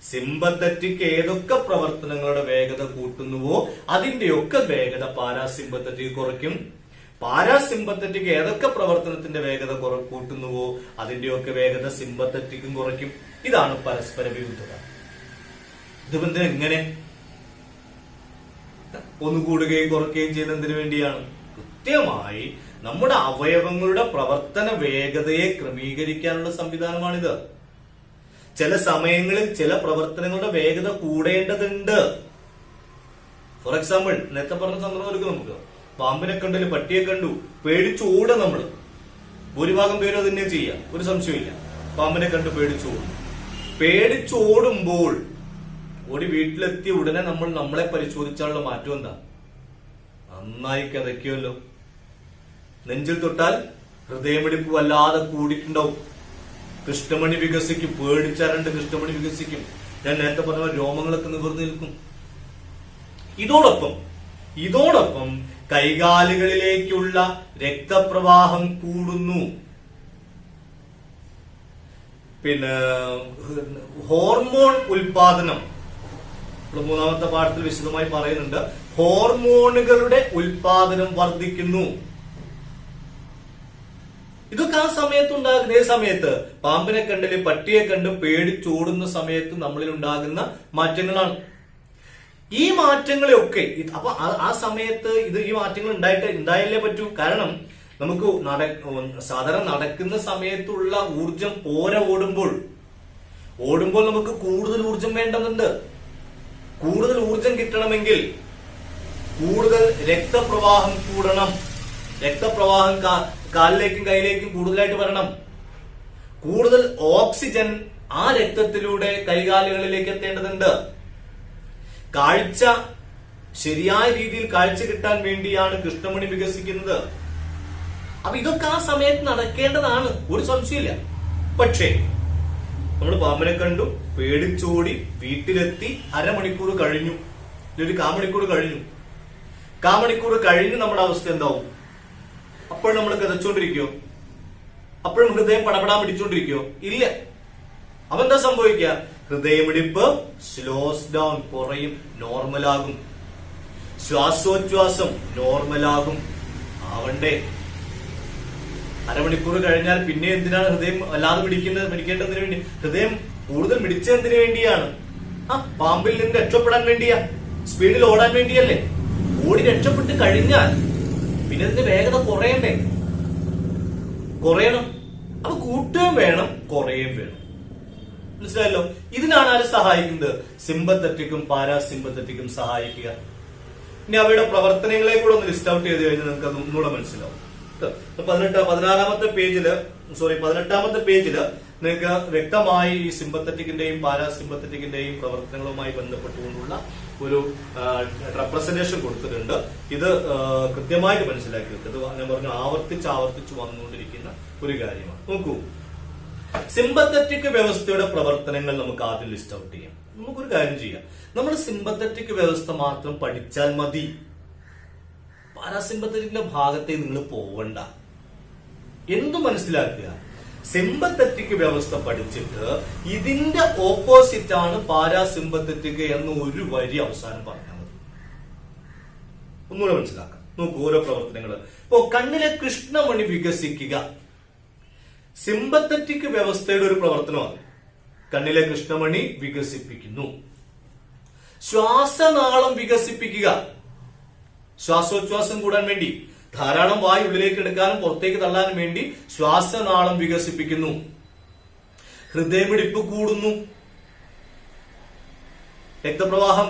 സിമ്പത്തറ്റിക് ഏതൊക്കെ പ്രവർത്തനങ്ങളുടെ വേഗത കൂട്ടുന്നുവോ അതിന്റെയൊക്കെ വേഗത പാരാസിമ്പത്തറ്റിക് കുറയ്ക്കും. പാരാസിമ്പത്തറ്റിക് ഏതൊക്കെ പ്രവർത്തനത്തിന്റെ വേഗത കൂട്ടുന്നുവോ അതിന്റെയൊക്കെ വേഗത സിമ്പത്തറ്റിക്കും കുറയ്ക്കും. ഇതാണ് പരസ്പര വിരുദ്ധത. ഇത് എങ്ങനെ ഒന്ന് കൂടുകയും കുറയ്ക്കുകയും ചെയ്യുന്നതിന് വേണ്ടിയാണ്? കൃത്യമായി നമ്മുടെ അവയവങ്ങളുടെ പ്രവർത്തന വേഗതയെ ക്രമീകരിക്കാനുള്ള സംവിധാനമാണിത്. ചില സമയങ്ങളിൽ ചില പ്രവർത്തനങ്ങളുടെ വേഗത കൂടേണ്ടതുണ്ട്. ഫോർ എക്സാമ്പിൾ, നേരത്തെ പറഞ്ഞ സന്ദർഭം എടുക്കും. നമുക്ക് പാമ്പിനെ കണ്ടു, പട്ടിയെ കണ്ടു, പേടിച്ചോടുക. നമ്മള് ഭൂരിഭാഗം പേരും അത് തന്നെ ചെയ്യാം, ഒരു സംശയമില്ല. പാമ്പിനെ കണ്ടു പേടിച്ചോടുമ്പോൾ ഓടി വീട്ടിലെത്തിയ ഉടനെ നമ്മൾ നമ്മളെ പരിശോധിച്ചാലുള്ള മാറ്റം എന്താ? നന്നായി കിതയ്ക്കുമല്ലോ. നെഞ്ചിൽ തൊട്ടാൽ ഹൃദയമിടിപ്പ് വല്ലാതെ കൂടിയിട്ടുണ്ടാവും. കൃഷ്ണമണി വികസിക്കും. പേടിച്ചാരണ്ട് കൃഷ്ണമണി വികസിക്കും. ഞാൻ നേരത്തെ പറഞ്ഞ രോമങ്ങളൊക്കെ നിവർന്നു നിൽക്കും. ഇതോടൊപ്പം കൈകാലുകളിലേക്കുള്ള രക്തപ്രവാഹം കൂടുന്നു. പിന്നെ ഹോർമോൺ ഉൽപാദനം മൂന്നാമത്തെ പാഠത്തിൽ വിശദമായി പറയുന്നുണ്ട്. ഹോർമോണുകളുടെ ഉൽപാദനം വർദ്ധിക്കുന്നു. ഇതൊക്കെ ആ സമയത്ത് ഉണ്ടാകുന്ന, ഏത് സമയത്ത്? പാമ്പിനെ കണ്ടില് പട്ടിയെ കണ്ട് പേടിച്ചോടുന്ന സമയത്ത് നമ്മളിൽ ഉണ്ടാകുന്ന മാറ്റങ്ങളാണ്. ഈ മാറ്റങ്ങളെയൊക്കെ അപ്പൊ ആ സമയത്ത് ഈ മാറ്റങ്ങൾ ഉണ്ടായല്ലേ പറ്റൂ. കാരണം നമുക്ക് സാധാരണ നടക്കുന്ന സമയത്തുള്ള ഊർജം പോരാ. ഓടുമ്പോൾ നമുക്ക് കൂടുതൽ ഊർജം വേണ്ടതുണ്ട്. കൂടുതൽ ഊർജം കിട്ടണമെങ്കിൽ കൂടുതൽ രക്തപ്രവാഹം കൂടണം. രക്തപ്രവാഹം കാലിലേക്കും കൈയിലേക്കും കൂടുതലായിട്ട് വരണം. കൂടുതൽ ഓക്സിജൻ ആ രക്തത്തിലൂടെ കൈകാലുകളിലേക്ക് എത്തേണ്ടതുണ്ട്. കാഴ്ച ശരിയായ രീതിയിൽ കാഴ്ച കിട്ടാൻ വേണ്ടിയാണ് കൃഷ്ണമണി വികസിക്കുന്നത്. അപ്പൊ ഇതൊക്കെ ആ സമയത്ത് നടക്കേണ്ടതാണ്, ഒരു സംശയമില്ല. പക്ഷേ നമ്മൾ പാമ്പിനെ കണ്ടു, പേടിച്ചോടി, വീട്ടിലെത്തി, അരമണിക്കൂർ കഴിഞ്ഞു, ഒരു കാമണിക്കൂർ കഴിഞ്ഞു നമ്മുടെ അവസ്ഥ എന്താവും? അപ്പോൾ നമ്മൾ കിതച്ചോണ്ടിരിക്കോ? അപ്പോഴും ഹൃദയം പടപടാൻ പിടിച്ചോണ്ടിരിക്കോ? ഇല്ല. അപ്പൊ എന്താ സംഭവിക്കുക? ഹൃദയമിടിപ്പ് സ്ലോസ് ഡൗൺ, കുറയും, നോർമലാകും. ശ്വാസോച്ഛ്വാസം നോർമലാകും. ആവണ്ടേ? അരമണിക്കൂർ കഴിഞ്ഞാൽ പിന്നെ എന്തിനാണ് ഹൃദയം അല്ലാതെ പിടിക്കേണ്ടതിന് വേണ്ടി? ഹൃദയം കൂടുതൽ മിടിച്ചതിന് വേണ്ടിയാണ്. പാമ്പിൽ നിന്ന് രക്ഷപ്പെടാൻ വേണ്ടിയാ, സ്പീഡിൽ ഓടാൻ വേണ്ടിയല്ലേ. ഓടി രക്ഷപ്പെട്ട് കഴിഞ്ഞാൽ പിന്നെ ഇതിന്റെ വേഗത കുറയണം. അപ്പൊ കൂട്ടുകയും വേണം, കുറയുകയും വേണം. മനസ്സിലായല്ലോ? ഇതിനാണ് ആര് സഹായിക്കുന്നത്? സിമ്പത്തറ്റിക്കും പാരാസിമ്പത്തറ്റിക്കും സഹായിക്കുക. ഇനി അവയുടെ പ്രവർത്തനങ്ങളെ കൂടെ ഒന്ന് ലിസ്റ്റ് ഔട്ട് ചെയ്ത് കഴിഞ്ഞാൽ നിങ്ങൾക്ക് അത് ഒന്നുകൂടെ മനസ്സിലാവും. 18ാമത്തെ പേജില് നിങ്ങൾക്ക് വ്യക്തമായി ഈ സിമ്പത്തറ്റിക്കിന്റെയും പാരാസിമ്പത്തറ്റിക്കിന്റെയും പ്രവർത്തനങ്ങളുമായി ബന്ധപ്പെട്ടുകൊണ്ടുള്ള ഒരു റെപ്രസെന്റേഷൻ കൊടുത്തിട്ടുണ്ട്. ഇത് കൃത്യമായിട്ട് മനസ്സിലാക്കി വെക്കുക. ഇത് ഞാൻ പറഞ്ഞു ആവർത്തിച്ച് വന്നുകൊണ്ടിരിക്കുന്ന ഒരു കാര്യമാണ്. നോക്കൂ, സിമ്പത്തറ്റിക് വ്യവസ്ഥയുടെ പ്രവർത്തനങ്ങൾ നമുക്ക് ആദ്യം ലിസ്റ്റ് ഔട്ട് ചെയ്യാം. നമുക്കൊരു കാര്യം ചെയ്യാം, നമ്മൾ സിമ്പത്തറ്റിക് വ്യവസ്ഥ മാത്രം പഠിച്ചാൽ മതി. പാരാസിമ്പത്തറ്റിക്കിന്റെ ഭാഗത്തേക്ക് നിങ്ങൾ പോവണ്ട. എന്തു മനസ്സിലാക്കുക? സിമ്പത്തറ്റിക് വ്യവസ്ഥ പഠിച്ചിട്ട് ഇതിന്റെ ഓപ്പോസിറ്റ് ആണ് പാരാസിമ്പത്തറ്റിക് എന്ന് ഒരു വരി അവസാനം പറഞ്ഞാൽ മതി. ഒന്നുകൂടെ മനസ്സിലാക്കാം. നോക്കൂ, ഓരോ പ്രവർത്തനങ്ങൾ. ഇപ്പോ കണ്ണിലെ കൃഷ്ണമണി വികസിക്കുക സിമ്പത്തറ്റിക് വ്യവസ്ഥയുടെ ഒരു പ്രവർത്തനമാണ്. കണ്ണിലെ കൃഷ്ണമണി വികസിപ്പിക്കുന്നു. ശ്വാസനാളം വികസിപ്പിക്കുക, ശ്വാസോച്ഛ്വാസം കൂടാൻ വേണ്ടി, ധാരാളം വായു ഉള്ളിലേക്ക് എടുക്കാനും പുറത്തേക്ക് തള്ളാനും വേണ്ടി ശ്വാസനാളം വികസിപ്പിക്കുന്നു. ഹൃദയമിടിപ്പ് കൂടുന്നു.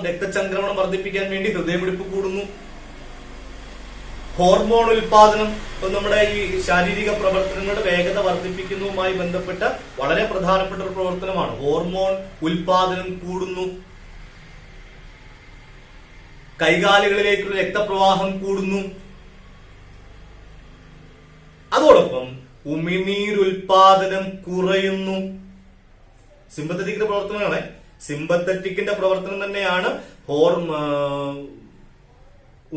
രക്തചംക്രമണം വർദ്ധിപ്പിക്കാൻ വേണ്ടി ഹൃദയമിടിപ്പ് കൂടുന്നു. ഹോർമോൺ ഉൽപാദനം നമ്മുടെ ഈ ശാരീരിക പ്രവർത്തനങ്ങളുടെ വേഗത വർദ്ധിപ്പിക്കുന്നതുമായി ബന്ധപ്പെട്ട വളരെ പ്രധാനപ്പെട്ട ഒരു പ്രവർത്തനമാണ്. ഹോർമോൺ ഉൽപാദനം കൂടുന്നു. കൈകാലുകളിലേക്കുള്ള രക്തപ്രവാഹം കൂടുന്നു. അതോടൊപ്പം ഉമിനീരുൽപാദനം കുറയുന്നു. സിമ്പത്തറ്റിക്കിന്റെ പ്രവർത്തനമാണ്. സിമ്പത്തറ്റിക്കിന്റെ പ്രവർത്തനം തന്നെയാണ്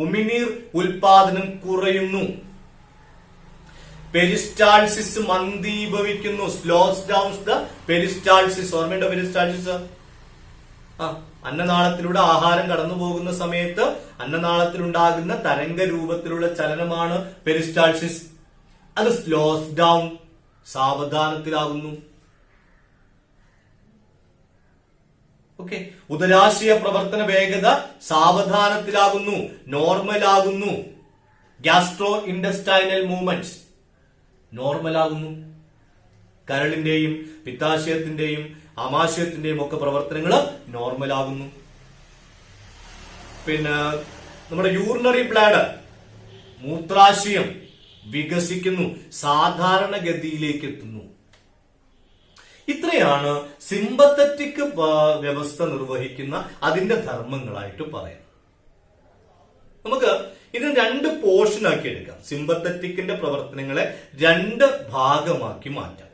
ഉമിനീർ ഉൽപാദനം കുറയുന്നു. പെരിസ്റ്റാൾസിസ് മന്ദീഭവിക്കുന്നു. Slows down the peristalsis. ഓർമ്മയുണ്ടോ പെരിസ്റ്റാൾസിസ്? അന്നനാളത്തിലൂടെ ആഹാരം കടന്നു പോകുന്ന സമയത്ത് അന്നനാളത്തിലുണ്ടാകുന്ന തരംഗ രൂപത്തിലുള്ള ചലനമാണ് പെരിസ്റ്റാൾസിസ്. അത് സ്ലോസ് ഡൗൺ, സാവധാനത്തിലാകുന്നു. ഓക്കെ, ഉദരാശയ പ്രവർത്തന വേഗത സാവധാനത്തിലാകുന്നു, നോർമൽ ആകുന്നു. ഗ്യാസ്ട്രോ ഇൻഡസ്റ്റൈനൽ മൂവ്മെന്റ്സ് നോർമൽ ആകുന്നു. കരളിന്റെയും പിത്താശയത്തിന്റെയും ആമാശയത്തിന്റെയും ഒക്കെ പ്രവർത്തനങ്ങൾ നോർമൽ ആകുന്നു. പിന്നെ നമ്മുടെ യൂറിനറി ബ്ലാഡർ, മൂത്രാശയം വികസിക്കുന്നു, സാധാരണഗതിയിലേക്ക് എത്തുന്നു. ഇത്രയാണ് സിമ്പത്തറ്റിക് വ്യവസ്ഥ നിർവഹിക്കുന്ന അതിന്റെ ധർമ്മങ്ങളായിട്ട് പറയുന്നത്. നമുക്ക് ഇതിന് രണ്ട് പോർഷൻ ആക്കി എടുക്കാം. സിമ്പത്തറ്റിക്കിന്റെ പ്രവർത്തനങ്ങളെ രണ്ട് ഭാഗമാക്കി മാറ്റാം.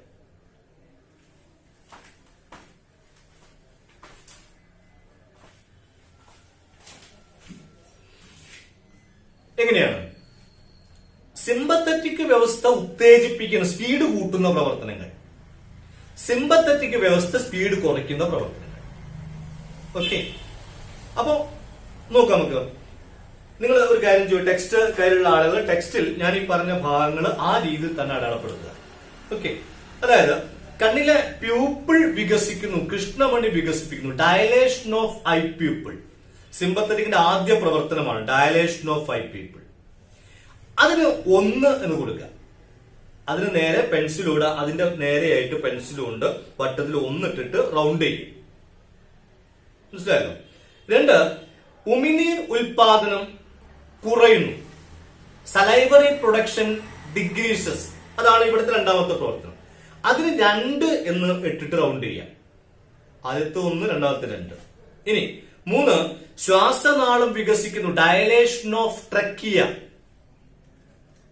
എങ്ങനെയാണ്? സിമ്പത്തറ്റിക് വ്യവസ്ഥ ഉത്തേജിപ്പിക്കുന്ന, സ്പീഡ് കൂട്ടുന്ന പ്രവർത്തനങ്ങൾ, സിമ്പത്തറ്റിക് വ്യവസ്ഥ സ്പീഡ് കുറയ്ക്കുന്ന പ്രവർത്തനങ്ങൾ. ഓക്കെ, അപ്പോ നോക്കാം. നമുക്ക് നിങ്ങൾ ഒരു കാര്യം ചെയ്യും, ടെക്സ്റ്റ് കയ്യിലുള്ള ആളുകൾ ടെക്സ്റ്റിൽ ഞാൻ ഈ പറഞ്ഞ ഭാഗങ്ങൾ ആ രീതിയിൽ തന്നെ അടയാളപ്പെടുത്തുക. ഓക്കെ, അതായത് കണ്ണിലെ പ്യൂപ്പിൾ വികസിക്കുന്നു, കൃഷ്ണമണി വികസിപ്പിക്കുന്നു. ഡയലേഷൻ ഓഫ് ഐ പ്യൂപ്പിൾ സിമ്പത്തറ്റിക്കിന്റെ ആദ്യ പ്രവർത്തനമാണ്, ഡയലേഷൻ ഓഫ് ഐ പ്യൂപ്പിൾ. അതിന് 1 എന്ന് കൊടുക്കുക. അതിന് നേരെ പെൻസിലൂടെ, അതിന്റെ നേരെയായിട്ട് പെൻസിലുകൊണ്ട് വട്ടത്തിൽ 1 ഇട്ടിട്ട് റൗണ്ട് ചെയ്യും. മനസ്സിലായല്ലോ? 2, ഉമിനീർ ഉൽപാദനം കുറയുന്നു, സലൈവറി പ്രൊഡക്ഷൻ ഡിക്രീസസ്. അതാണ് ഇവിടുത്തെ രണ്ടാമത്തെ പ്രവർത്തനം. അതിന് 2 എന്ന് ഇട്ടിട്ട് റൗണ്ട് ചെയ്യാം. ആദ്യത്തെ 1, രണ്ടാമത്തെ 2. ഇനി 3, ശ്വാസനാളം വികസിക്കുന്നു, ഡയലേഷൻ ഓഫ് ട്രക്കിയ.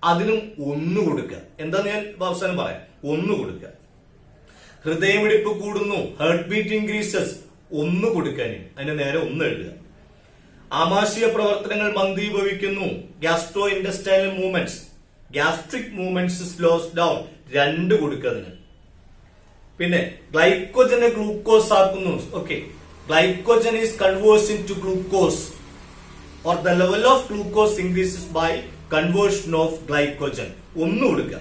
അതിനും 1 കൊടുക്കുക. എന്താന്ന് ഞാൻ അവസാനം പറയാം. 1 കൊടുക്കുക. ഹൃദയമിടിപ്പ് കൂടുന്നു, ഹാർട്ട് ബീറ്റ് ഇൻക്രീസസ്. 1 കൊടുക്കാനും അതിന്റെ നേരെ 1 എഴുതുക. ആമാശയ പ്രവർത്തനങ്ങൾ മന്ദീഭവിക്കുന്നു, gastrointestinal movements, gastric movements slows down. 2 കൊടുക്കുക അതിന്. പിന്നെ ഗ്ലൈക്കോജനെ ഗ്ലൂക്കോസ് ആക്കുന്നു. Okay, glycogen is converts into glucose or the level of glucose increases by conversion of glycogen. 1 കൊടുക്കുക.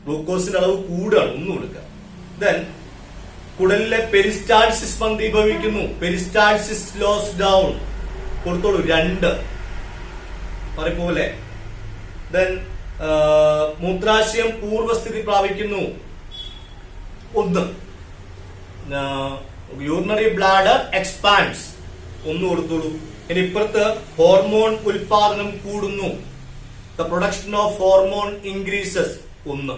ഗ്ലൂക്കോസിന്റെ അളവ് കൂടുകയാണ്, 1 കൊടുക്കുക. ദെൻ കുടലിലെ പെരിസ്റ്റാൾസിസ് മന്ദീഭവിക്കുന്നു, പെരിസ്റ്റാൾസിസ് സ്ലോസ് ഡൗൺ. കൊടുത്തോളൂ 2 പറയപ്പോലെ. ദെൻ മൂത്രാശയം പൂർവ്വസ്ഥിതി പ്രാപിക്കുന്നു, 1. യൂറിനറി ബ്ലാഡർ എക്സ്പാൻഡ്സ്, 1 കൊടുത്തോളൂ. ഇനി ഇപ്പുറത്ത് ഹോർമോൺ ഉൽപാദനം കൂടുന്നു, the production of hormone increases, 1.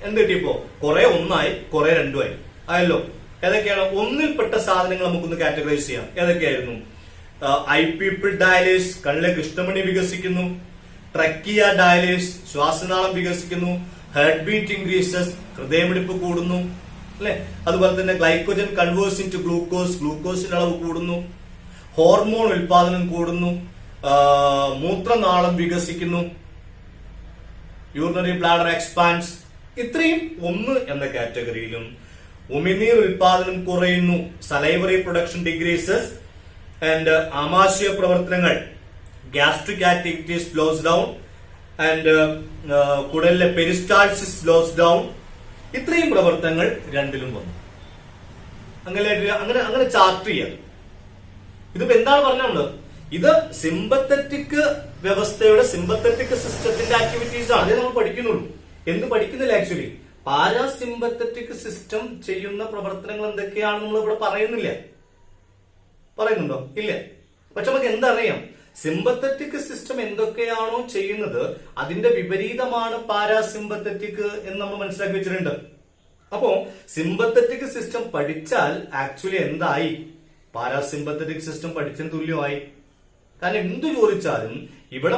എന്ത് കിട്ടിയപ്പോ? കുറെ 1 കുറെ 2 ആയല്ലോ. ഏതൊക്കെയാണ് 1-ൽപ്പെട്ട സാധനങ്ങൾ? നമുക്കൊന്ന് കാറ്റഗറൈസ് ചെയ്യാം. ഏതൊക്കെയായിരുന്നു? ഐ പീപ്പിൾ ഡയലേസ്, കണ്ണിലെ കൃഷ്ണമണി വികസിക്കുന്നു. ട്രക്കിയ ഡയലേസ്, ശ്വാസനാളം വികസിക്കുന്നു. ഹാർട്ട് ബീറ്റ് ഇൻക്രീസസ്, ഹൃദയമിടിപ്പ് കൂടുന്നു, അല്ലെ? അതുപോലെ തന്നെ glycogen converts into glucose, ഗ്ലൂക്കോസിന്റെ അളവ് കൂടുന്നു. ഹോർമോൺ ഉൽപാദനം കൂടുന്നു, മൂത്രനാളം വികസിക്കുന്നു, യൂറിനറി ബ്ലാഡർ എക്സ്പാൻഡ്സ്. ഇത്രയും 1 എന്ന കാറ്റഗറിയിലും ഉമിനീർ ഉൽപാദനം കുറയുന്നു, സലൈവറി പ്രൊഡക്ഷൻ ഡിക്രീസസ് ആൻഡ് ആമാശയ പ്രവർത്തനങ്ങൾ, gastric activity slows down and കുടലിലെ പെരിസ്റ്റാൾസിസ് സ്ലോസ് ഡൗൺ. ഇത്രയും പ്രവർത്തനങ്ങൾ 2-ലും വന്നു. അങ്ങനെ ചാർട്ട് ചെയ്യാം. ഇതിപ്പോ എന്താണ് പറഞ്ഞത്? ഇത് സിമ്പത്തറ്റിക് വ്യവസ്ഥയുടെ, സിമ്പത്തറ്റിക് സിസ്റ്റത്തിന്റെ ആക്ടിവിറ്റീസ് ആണ്. അതേ നമ്മൾ പഠിക്കുന്നുള്ളൂ. എന്ത് പഠിക്കുന്നില്ല ആക്ച്വലി. പാരാസിമ്പത്തറ്റിക് സിസ്റ്റം ചെയ്യുന്ന പ്രവർത്തനങ്ങൾ എന്തൊക്കെയാണെന്ന് നമ്മൾ ഇവിടെ പറയുന്നില്ല. പറയുന്നുണ്ടോ? ഇല്ല. പക്ഷെ നമുക്ക് എന്തറിയാം? സിമ്പത്തറ്റിക് സിസ്റ്റം എന്തൊക്കെയാണോ ചെയ്യുന്നത് അതിന്റെ വിപരീതമാണ് പാരാസിമ്പത്തറ്റിക് എന്ന് നമ്മൾ മനസ്സിലാക്കി വെച്ചിട്ടുണ്ട്. അപ്പോ സിമ്പത്തറ്റിക് സിസ്റ്റം പഠിച്ചാൽ ആക്ച്വലി എന്തായി? പാരാസിമ്പത്തറ്റിക് സിസ്റ്റം പഠിച്ചതിന് തുല്യമായി. കാരണം എന്തു ചോദിച്ചാലും ഇവിടെ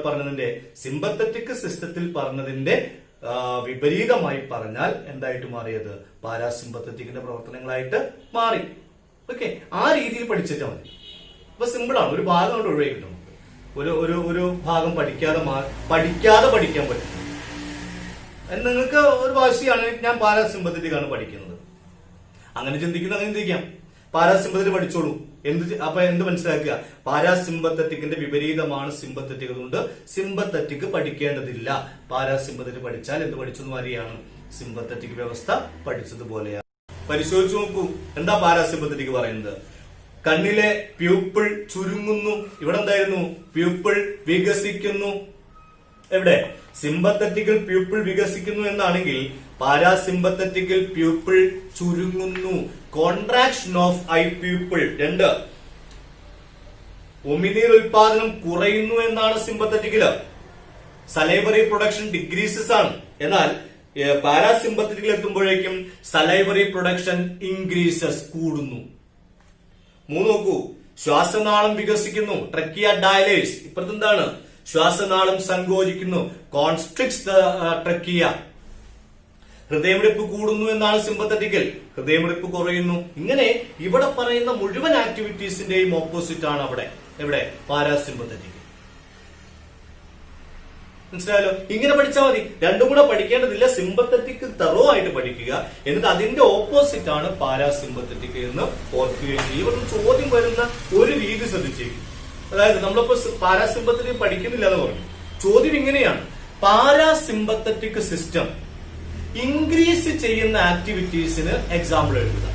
പറഞ്ഞതിന്റെ സിമ്പത്തറ്റിക് സിസ്റ്റത്തിൽ പറഞ്ഞതിന്റെ വിപരീതമായി പറഞ്ഞാൽ എന്തായിട്ട് മാറിയത്? പാരാസിമ്പത്തറ്റിക്കിന്റെ പ്രവർത്തനങ്ങളായിട്ട് മാറി. ഓക്കെ, ആ രീതിയിൽ പഠിച്ചിട്ടാ മതി. അപ്പൊ സിമ്പിളാണ്. ഒരു ഭാഗം കൊണ്ട് ഒഴിവാക്കി നമുക്ക് ഒരു ഭാഗം പഠിക്കാതെ പഠിക്കാൻ പറ്റും. നിങ്ങൾക്ക് ഒരു വാശിയാണ്, ഞാൻ പാരാസിമ്പത്തറ്റിക് ആണ് പഠിക്കുന്നത്. അങ്ങനെ ചിന്തിക്കാം. പാരാസിമ്പത്തറ്റിക് പഠിച്ചോളൂ. എന്ത് മനസ്സിലാക്കുക? പാരാസിമ്പത്തറ്റിക്കിന്റെ വിപരീതമാണ് സിമ്പത്തറ്റിക്. അതുകൊണ്ട് സിമ്പത്തറ്റിക് പഠിക്കേണ്ടതില്ല. പാരാസിമ്പത്തറ്റിക് പഠിച്ചാൽ എന്ത് പഠിച്ചെന്ന് അറിയാണ്? സിമ്പത്തറ്റിക് വ്യവസ്ഥ പഠിച്ചതുപോലെയാണ്. പരിശോധിച്ചു നോക്കൂ, എന്താ പാരാസിമ്പത്തറ്റിക് പറയുന്നത്? കണ്ണിലെ പ്യൂപ്പിൾ ചുരുങ്ങുന്നു. ഇവിടെ എന്തായിരുന്നു? പ്യൂപ്പിൾ വികസിക്കുന്നു. എവിടെ? സിമ്പത്തറ്റിക്കൽ പ്യൂപ്പിൾ വികസിക്കുന്നു എന്നാണെങ്കിൽ പാരാസിമ്പത്തറ്റിക്കൽ പ്യൂപ്പിൾ ചുരുങ്ങുന്നു. Contraction of I pupil. 2, ഉമിനീർ ഉൽപാദനം കുറയുന്നു എന്നാണ് സിമ്പത്തറ്റിക്കില്. സലൈവറി പ്രൊഡക്ഷൻ ഡിക്രീസസ് ആണ്. എന്നാൽ പാരാസിമ്പത്തറ്റിക്കിൽ എത്തുമ്പോഴേക്കും സലൈവറി പ്രൊഡക്ഷൻ ഇൻക്രീസസ്, കൂടുന്നു. 3 നോക്കൂ, ശ്വാസനാളം വികസിക്കുന്നു. Trachea dilates. ഇപ്പുറത്ത് എന്താണ്? ശ്വാസനാളം സങ്കോചിക്കുന്നു. കോൺസ്ട്രിക്ട്സ് ദ ട്രക്കിയ. ഹൃദയമിടിപ്പ് കൂടുന്നു എന്നാണ് സിമ്പത്തറ്റിക്കൽ. ഹൃദയമിടിപ്പ് കുറയുന്നു. ഇങ്ങനെ ഇവിടെ പറയുന്ന മുഴുവൻ ആക്ടിവിറ്റീസിന്റെയും ഓപ്പോസിറ്റ് ആണ് അവിടെ. എവിടെ? പാരാസിമ്പത്തറ്റിക്. മനസ്സിലായല്ലോ? ഇങ്ങനെ പഠിച്ചാൽ മതി. രണ്ടും കൂടെ പഠിക്കേണ്ടതില്ല. സിമ്പത്തറ്റിക് തറോ ആയിട്ട് പഠിക്കുക, എന്നിട്ട് അതിന്റെ ഓപ്പോസിറ്റ് ആണ് പാരാസിമ്പത്തറ്റിക് എന്ന് ഓർക്കുകയും ചെയ്യും. ഇവിടെ ചോദ്യം വരുന്ന ഒരു രീതി ശ്രദ്ധിച്ചേക്കും. അതായത് നമ്മളിപ്പോ പാരാസിമ്പത്തറ്റിക് പഠിക്കുന്നില്ല എന്ന് പറഞ്ഞു. ചോദ്യം ഇങ്ങനെയാണ്: പാരാസിമ്പത്തറ്റിക് സിസ്റ്റം ഇൻക്രീസ് ചെയ്യുന്ന ആക്ടിവിറ്റീസിന് എക്സാമ്പിൾ എഴുതുക.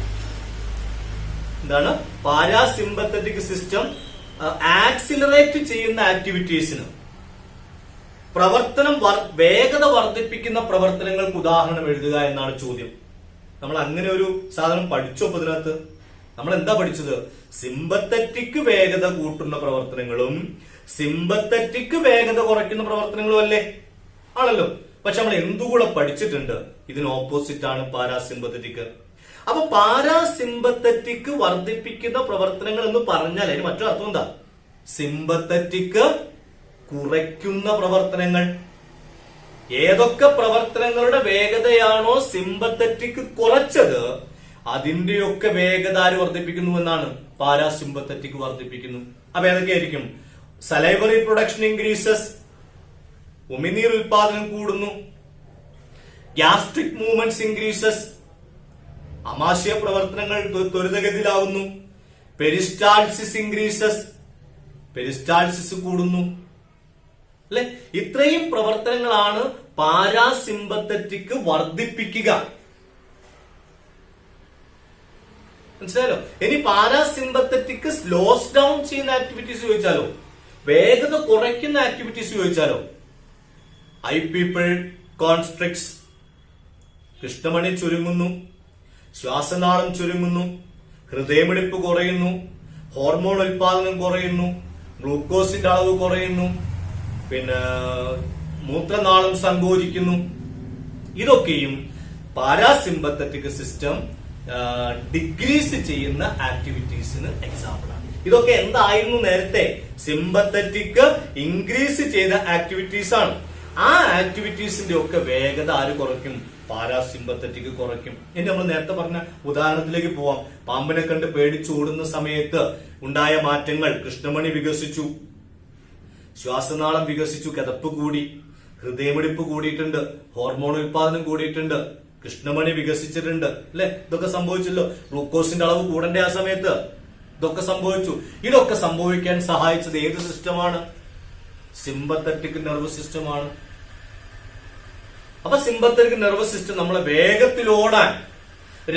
എന്താണ്? പാരാസിമ്പത്തറ്റിക് സിസ്റ്റം ആക്സിലറേറ്റ് ചെയ്യുന്ന ആക്ടിവിറ്റീസിന്, പ്രവർത്തനം വേഗത വർദ്ധിപ്പിക്കുന്ന പ്രവർത്തനങ്ങൾക്ക് ഉദാഹരണം എഴുതുക എന്നാണ് ചോദ്യം. നമ്മൾ അങ്ങനെ ഒരു സാധനം പഠിച്ചോ? ഇതിനകത്ത് നമ്മൾ എന്താ പഠിച്ചത്? സിമ്പത്തറ്റിക് വേഗത കൂട്ടുന്ന പ്രവർത്തനങ്ങളും സിമ്പത്തറ്റിക് വേഗത കുറയ്ക്കുന്ന പ്രവർത്തനങ്ങളും അല്ലേ? ആണല്ലോ. പക്ഷെ നമ്മൾ എന്തുകൂടെ പഠിച്ചിട്ടുണ്ട്? ഇതിന് ഓപ്പോസിറ്റ് ആണ് പാരാസിമ്പത്തറ്റിക്. അപ്പൊ പാരാസിമ്പത്തറ്റിക് വർദ്ധിപ്പിക്കുന്ന പ്രവർത്തനങ്ങൾ എന്ന് പറഞ്ഞാൽ അതിന് മറ്റൊരു അർത്ഥം എന്താ? സിമ്പത്തറ്റിക് കുറയ്ക്കുന്ന പ്രവർത്തനങ്ങൾ. ഏതൊക്കെ പ്രവർത്തനങ്ങളുടെ വേഗതയാണോ സിമ്പത്തറ്റിക് കുറച്ചത്, അതിന്റെയൊക്കെ വേഗത ആര് വർദ്ധിപ്പിക്കുന്നു എന്നാണ്? പാരാസിമ്പത്തറ്റിക് വർദ്ധിപ്പിക്കുന്നു. അപ്പൊ ഏതൊക്കെയായിരിക്കും? സലൈവറി പ്രൊഡക്ഷൻ ഇൻക്രീസസ്, ഉമിനീർ ഉൽപാദനം കൂടുന്നു. ഗ്യാസ്ട്രിക് മൂവ്മെന്റ്സ് ഇൻക്രീസസ്, ആമാശയ പ്രവർത്തനങ്ങൾ ത്വരിതഗതിയിലാവുന്നു. പെരിസ്റ്റാൾസിസ് ഇൻക്രീസസ്, പെരിസ്റ്റാൾസിസ് കൂടുന്നു. അല്ലെ? ഇത്രയും പ്രവർത്തനങ്ങളാണ് പാരാസിമ്പത്തറ്റിക് വർദ്ധിപ്പിക്കുക. മനസ്സിലായല്ലോ? ഇനി പാരാസിമ്പത്തറ്റിക് സ്ലോസ് ഡൗൺ ചെയ്യുന്ന ആക്ടിവിറ്റീസ് ചോദിച്ചാലോ? വേഗത കുറയ്ക്കുന്ന ആക്ടിവിറ്റീസ് ചോദിച്ചാലോ? ഐ പീപ്പിൾ കോൺസ്ട്രിക്ട്സ്, കൃഷ്ണമണി ചുരുങ്ങുന്നു, ശ്വാസനാളം ചുരുങ്ങുന്നു, ഹൃദയമിടിപ്പ് കുറയുന്നു, ഹോർമോൺ ഉൽപാദനം കുറയുന്നു, ഗ്ലൂക്കോസിന്റെ അളവ് കുറയുന്നു, പിന്നെ മൂത്രനാളം സങ്കോചിക്കുന്നു. ഇതൊക്കെയും പാരാസിമ്പത്തറ്റിക് സിസ്റ്റം ഡിക്രീസ് ചെയ്യുന്ന ആക്ടിവിറ്റീസിന് എക്സാമ്പിൾ ആണ്. ഇതൊക്കെ എന്തായിരുന്നു നേരത്തെ? സിമ്പത്തറ്റിക് ഇൻക്രീസ് ചെയ്ത ആക്ടിവിറ്റീസ് ആണ്. ആ ആക്ടിവിറ്റീസിന്റെ ഒക്കെ വേഗത ആര് കുറയ്ക്കും? പാരാസിമ്പത്തറ്റിക് കുറയ്ക്കും. ഇനി നമ്മൾ നേരത്തെ പറഞ്ഞ ഉദാഹരണത്തിലേക്ക് പോവാം. പാമ്പിനെ കണ്ട് പേടിച്ചോടുന്ന സമയത്ത് ഉണ്ടായ മാറ്റങ്ങൾ: കൃഷ്ണമണി വികസിച്ചു, ശ്വാസനാളം വികസിച്ചു, കിതപ്പ് കൂടി, ഹൃദയമിടിപ്പ് കൂടിയിട്ടുണ്ട്, ഹോർമോൺ ഉൽപാദനം കൂടിയിട്ടുണ്ട്, കൃഷ്ണമണി വികസിച്ചിട്ടുണ്ട്. അല്ലെ? ഇതൊക്കെ സംഭവിച്ചല്ലോ. ഗ്ലൂക്കോസിന്റെ അളവ് കൂടേണ്ട ആ സമയത്ത് ഇതൊക്കെ സംഭവിച്ചു. ഇതൊക്കെ സംഭവിക്കാൻ സഹായിച്ചത് ഏത് സിസ്റ്റമാണ്? സിമ്പത്തറ്റിക് നെർവസ് സിസ്റ്റമാണ്. അപ്പൊ സിമ്പത്തറ്റിക് നെർവസ് സിസ്റ്റം നമ്മളെ വേഗത്തിൽ ഓടാൻ,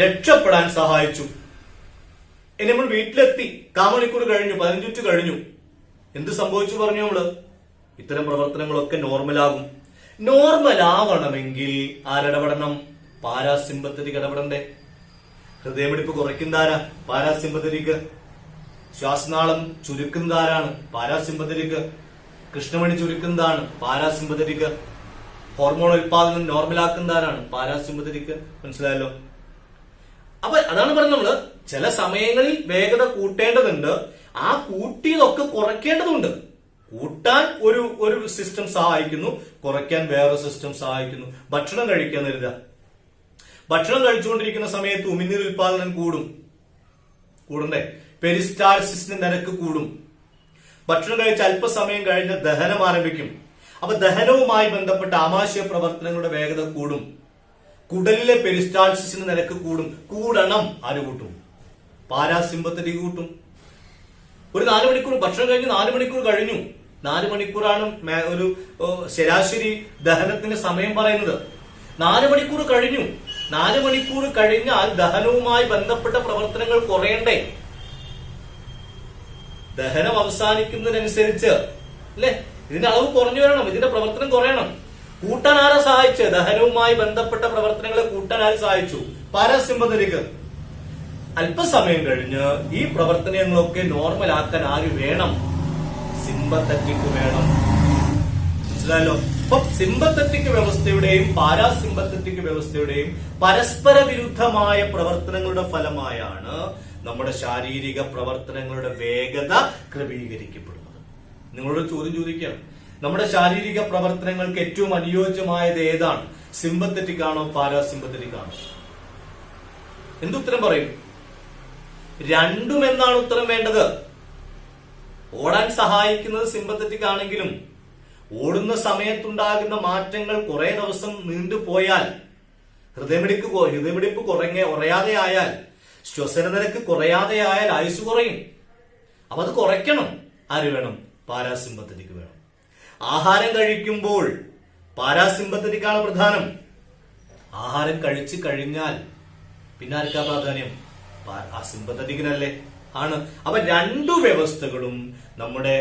രക്ഷപ്പെടാൻ സഹായിച്ചു. ഇനി നമ്മൾ വീട്ടിലെത്തി, 1/4 മണിക്കൂർ കഴിഞ്ഞു, 15 മിനിറ്റ് കഴിഞ്ഞു. എന്ത് സംഭവിച്ചു പറഞ്ഞു നമ്മള്? ഇത്തരം പ്രവർത്തനങ്ങളൊക്കെ നോർമലാകും. നോർമലാവണമെങ്കിൽ ആരിടപെടണം? പാരാസിമ്പത്തറ്റിക് ഇടപെടണ്ടേ? ഹൃദയമിടിപ്പ് കുറയ്ക്കുന്നതാരാ? പാരാസിമ്പത്തറ്റിക്. ശ്വാസനാളം ചുരുക്കുന്നതാരാണ്? പാരാസിമ്പത്തറ്റിക്. കൃഷ്ണമണി ചുരുക്കുന്നതാണ് പാരാസിമ്പത്തറ്റിക്. ഹോർമോൺ ഉൽപാദനം നോർമലാക്കുന്നതാരാണ്? പാരാസിമ്പത്തറ്റിക്. മനസ്സിലായല്ലോ? അപ്പൊ അതാണ് പറഞ്ഞത്, നമ്മള് ചില സമയങ്ങളിൽ വേഗത കൂട്ടേണ്ടതുണ്ട്, ആ കൂട്ടിയതൊക്കെ കുറയ്ക്കേണ്ടതുണ്ട്. കൂട്ടാൻ ഒരു സിസ്റ്റം സഹായിക്കുന്നു, കുറയ്ക്കാൻ വേറൊരു സിസ്റ്റം സഹായിക്കുന്നു. ഭക്ഷണം കഴിക്കാൻ കരുതുക. ഭക്ഷണം കഴിച്ചുകൊണ്ടിരിക്കുന്ന സമയത്ത് ഉമിനീർ ഉൽപാദനം കൂടണ്ടേ? പെരിസ്റ്റാൾസിസിന്റെ നിരക്ക് കൂടും. ഭക്ഷണം കഴിച്ച് അല്പസമയം കഴിഞ്ഞ് ദഹനം ആരംഭിക്കും. അപ്പൊ ദഹനവുമായി ബന്ധപ്പെട്ട ആമാശയ പ്രവർത്തനങ്ങളുടെ വേഗത കൂടും. കുടലിലെ പെരിസ്റ്റാൾസിസിന്റെ നിരക്ക് കൂടണം. ആര് കൂട്ടും? പാരാസിമ്പത്തറ്റിക് കൂട്ടും. ഒരു 4 മണിക്കൂർ ഭക്ഷണം കഴിഞ്ഞ് 4 മണിക്കൂർ കഴിഞ്ഞു. 4 മണിക്കൂറാണ് ഒരു ശരാശരി ദഹനത്തിന് സമയം പറയുന്നത്. 4 മണിക്കൂർ കഴിഞ്ഞു. 4 മണിക്കൂർ കഴിഞ്ഞാൽ ദഹനവുമായി ബന്ധപ്പെട്ട പ്രവർത്തനങ്ങൾ കുറയണ്ടേ? ദഹനം അവസാനിക്കുന്നതിനനുസരിച്ച് അല്ലെ ഇതിന്റെ അളവ് കുറഞ്ഞു വരണം, ഇതിന്റെ പ്രവർത്തനം കുറയണം. കൂട്ടാൻ ആരെ സഹായിച്ച്? ദഹനവുമായി ബന്ധപ്പെട്ട പ്രവർത്തനങ്ങളെ കൂട്ടാൻ ആര് സഹായിച്ചു? പാരാസിമ്പത്തറ്റിക്. അല്പസമയം കഴിഞ്ഞ് ഈ പ്രവർത്തനങ്ങളൊക്കെ നോർമൽ ആക്കാൻ ആര് വേണം? സിമ്പത്തറ്റിക് വേണം. മനസ്സിലായല്ലോ? അപ്പൊ സിമ്പത്തറ്റിക് വ്യവസ്ഥയുടെയും പാരാസിമ്പത്തറ്റിക് വ്യവസ്ഥയുടെയും പരസ്പര വിരുദ്ധമായ പ്രവർത്തനങ്ങളുടെ ഫലമായാണ് നമ്മുടെ ശാരീരിക പ്രവർത്തനങ്ങളുടെ വേഗത ക്രമീകരിക്കപ്പെടുന്നത്. നിങ്ങളോട് ചോദ്യം ചോദിക്കുകയാണ്, നമ്മുടെ ശാരീരിക പ്രവർത്തനങ്ങൾക്ക് ഏറ്റവും അനുയോജ്യമായത് ഏതാണ്? സിമ്പത്തറ്റിക് ആണോ പാരാസിമ്പത്തറ്റിക് ആണോ? എന്തുത്തരം പറയും? രണ്ടും എന്നാണ് ഉത്തരം വേണ്ടത്. ഓടാൻ സഹായിക്കുന്നത് സിമ്പത്തറ്റിക് ആണെങ്കിലും ഓടുന്ന സമയത്തുണ്ടാകുന്ന മാറ്റങ്ങൾ കുറെ ദിവസം നീണ്ടുപോയാൽ, ഹൃദയമിടിപ്പ് കുറയാതെ ആയാൽ, ശ്വസന നിരക്ക് കുറയാതെ ആയാൽ ആയുസ് കുറയും. അപ്പൊ അത് കുറയ്ക്കണം. ആര് വേണം? പാരാസിമ്പത്തറ്റിക് വേണം. ആഹാരം കഴിക്കുമ്പോൾ പാരാസിമ്പത്തറ്റിക് ആണ് പ്രധാനം. ആഹാരം കഴിച്ചു കഴിഞ്ഞാൽ പിന്നെ ആർക്കാ പ്രാധാന്യം? സിമ്പത്തറ്റിക്കിനല്ലേ? ആണ്. അപ്പൊ രണ്ടു വ്യവസ്ഥകളും നമ്മുടെ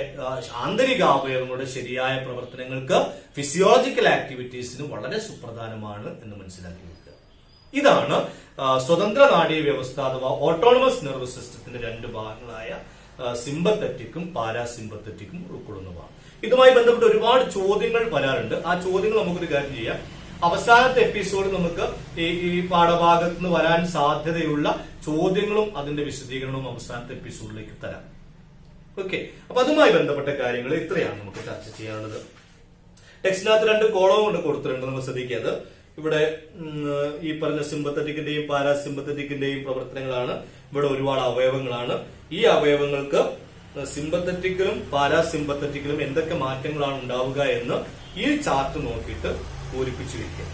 ആന്തരിക അവയവങ്ങളുടെ ശരിയായ പ്രവർത്തനങ്ങൾക്ക്, ഫിസിയോളജിക്കൽ ആക്ടിവിറ്റീസിന് വളരെ സുപ്രധാനമാണ് എന്ന് മനസ്സിലാക്കി വെക്കുക. ഇതാണ് സ്വതന്ത്ര നാഡീ വ്യവസ്ഥ അഥവാ ഓട്ടോണമസ് നെർവസ് സിസ്റ്റത്തിന്റെ രണ്ട് ഭാഗങ്ങളായ സിമ്പത്തറ്റിക്കും പാരാസിമ്പത്തറ്റിക്കും ഉൾക്കൊള്ളുന്നതാണ്. ഇതുമായി ബന്ധപ്പെട്ട് ഒരുപാട് ചോദ്യങ്ങൾ വരാറുണ്ട്. ആ ചോദ്യങ്ങൾ നമുക്കൊരു കാര്യം ചെയ്യാം, അവസാനത്തെ എപ്പിസോഡ് നമുക്ക് ഈ പാഠഭാഗത്ത് നിന്ന് വരാൻ സാധ്യതയുള്ള ചോദ്യങ്ങളും അതിന്റെ വിശദീകരണവും അവസാനത്തെ എപ്പിസോഡിലേക്ക് തരാം. ഓക്കെ, അപ്പൊ അതുമായി ബന്ധപ്പെട്ട കാര്യങ്ങൾ ഇത്രയാണ് നമുക്ക് ചർച്ച ചെയ്യാനുള്ളത്. ടെക്സ്റ്റിനകത്ത് 2 കോളം കൊണ്ട് കൊടുത്തിട്ടുണ്ട്, നമ്മൾ ശ്രദ്ധിക്കുക. ഇവിടെ ഈ പറഞ്ഞ സിമ്പത്തറ്റിക്കിന്റെയും പാരാസിമ്പത്തറ്റിക്കിന്റെയും പ്രവർത്തനങ്ങളാണ്. ഇവിടെ ഒരുപാട് അവയവങ്ങളാണ്. ഈ അവയവങ്ങൾക്ക് സിമ്പത്തറ്റിക്കിലും പാരാസിമ്പത്തറ്റിക്കിലും എന്തൊക്കെ മാറ്റങ്ങളാണ് ഉണ്ടാവുക എന്ന് ഈ ചാർട്ട് നോക്കിയിട്ട് പൂരിപ്പിച്ചു വെക്കുക.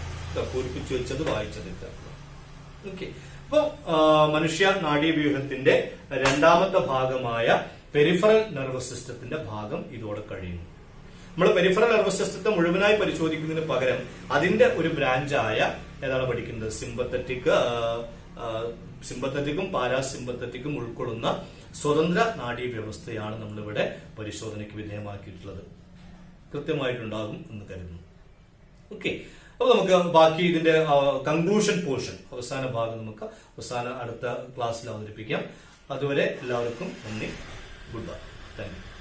പൂരിപ്പിച്ചു വെച്ചത് വായിച്ചെടുക്കുക. ഓക്കെ, അപ്പൊ മനുഷ്യ നാഡീവ്യൂഹത്തിന്റെ രണ്ടാമത്തെ ഭാഗമായ പെരിഫറൽ നെർവസ് സിസ്റ്റത്തിന്റെ ഭാഗം ഇതോടെ കഴിയുന്നു. നമ്മൾ പെരിഫറൽ നെർവസ് സിസ്റ്റത്തെ മുഴുവനായി പരിശോധിക്കുന്നതിന് പകരം അതിന്റെ ഒരു ബ്രാഞ്ചായ ഏതാണ് പഠിക്കുന്നത്? സിമ്പത്തറ്റിക്കും പാരാസിമ്പത്തറ്റിക്കും ഉൾക്കൊള്ളുന്ന സ്വതന്ത്ര നാഡീ വ്യവസ്ഥയാണ് നമ്മളിവിടെ പരിശോധനയ്ക്ക് വിധേയമാക്കിയിട്ടുള്ളത്. കൃത്യമായിട്ടുണ്ടാകും എന്ന് കരുതുന്നു. ഓക്കെ, അപ്പൊ നമുക്ക് ബാക്കി ഇതിന്റെ കൺക്ലൂഷൻ പോർഷൻ, അവസാന ഭാഗം നമുക്ക് അടുത്ത ക്ലാസ്സിൽ അവതരിപ്പിക്കാം. അതുവരെ എല്ലാവർക്കും നന്ദി. Good bye. Thank you.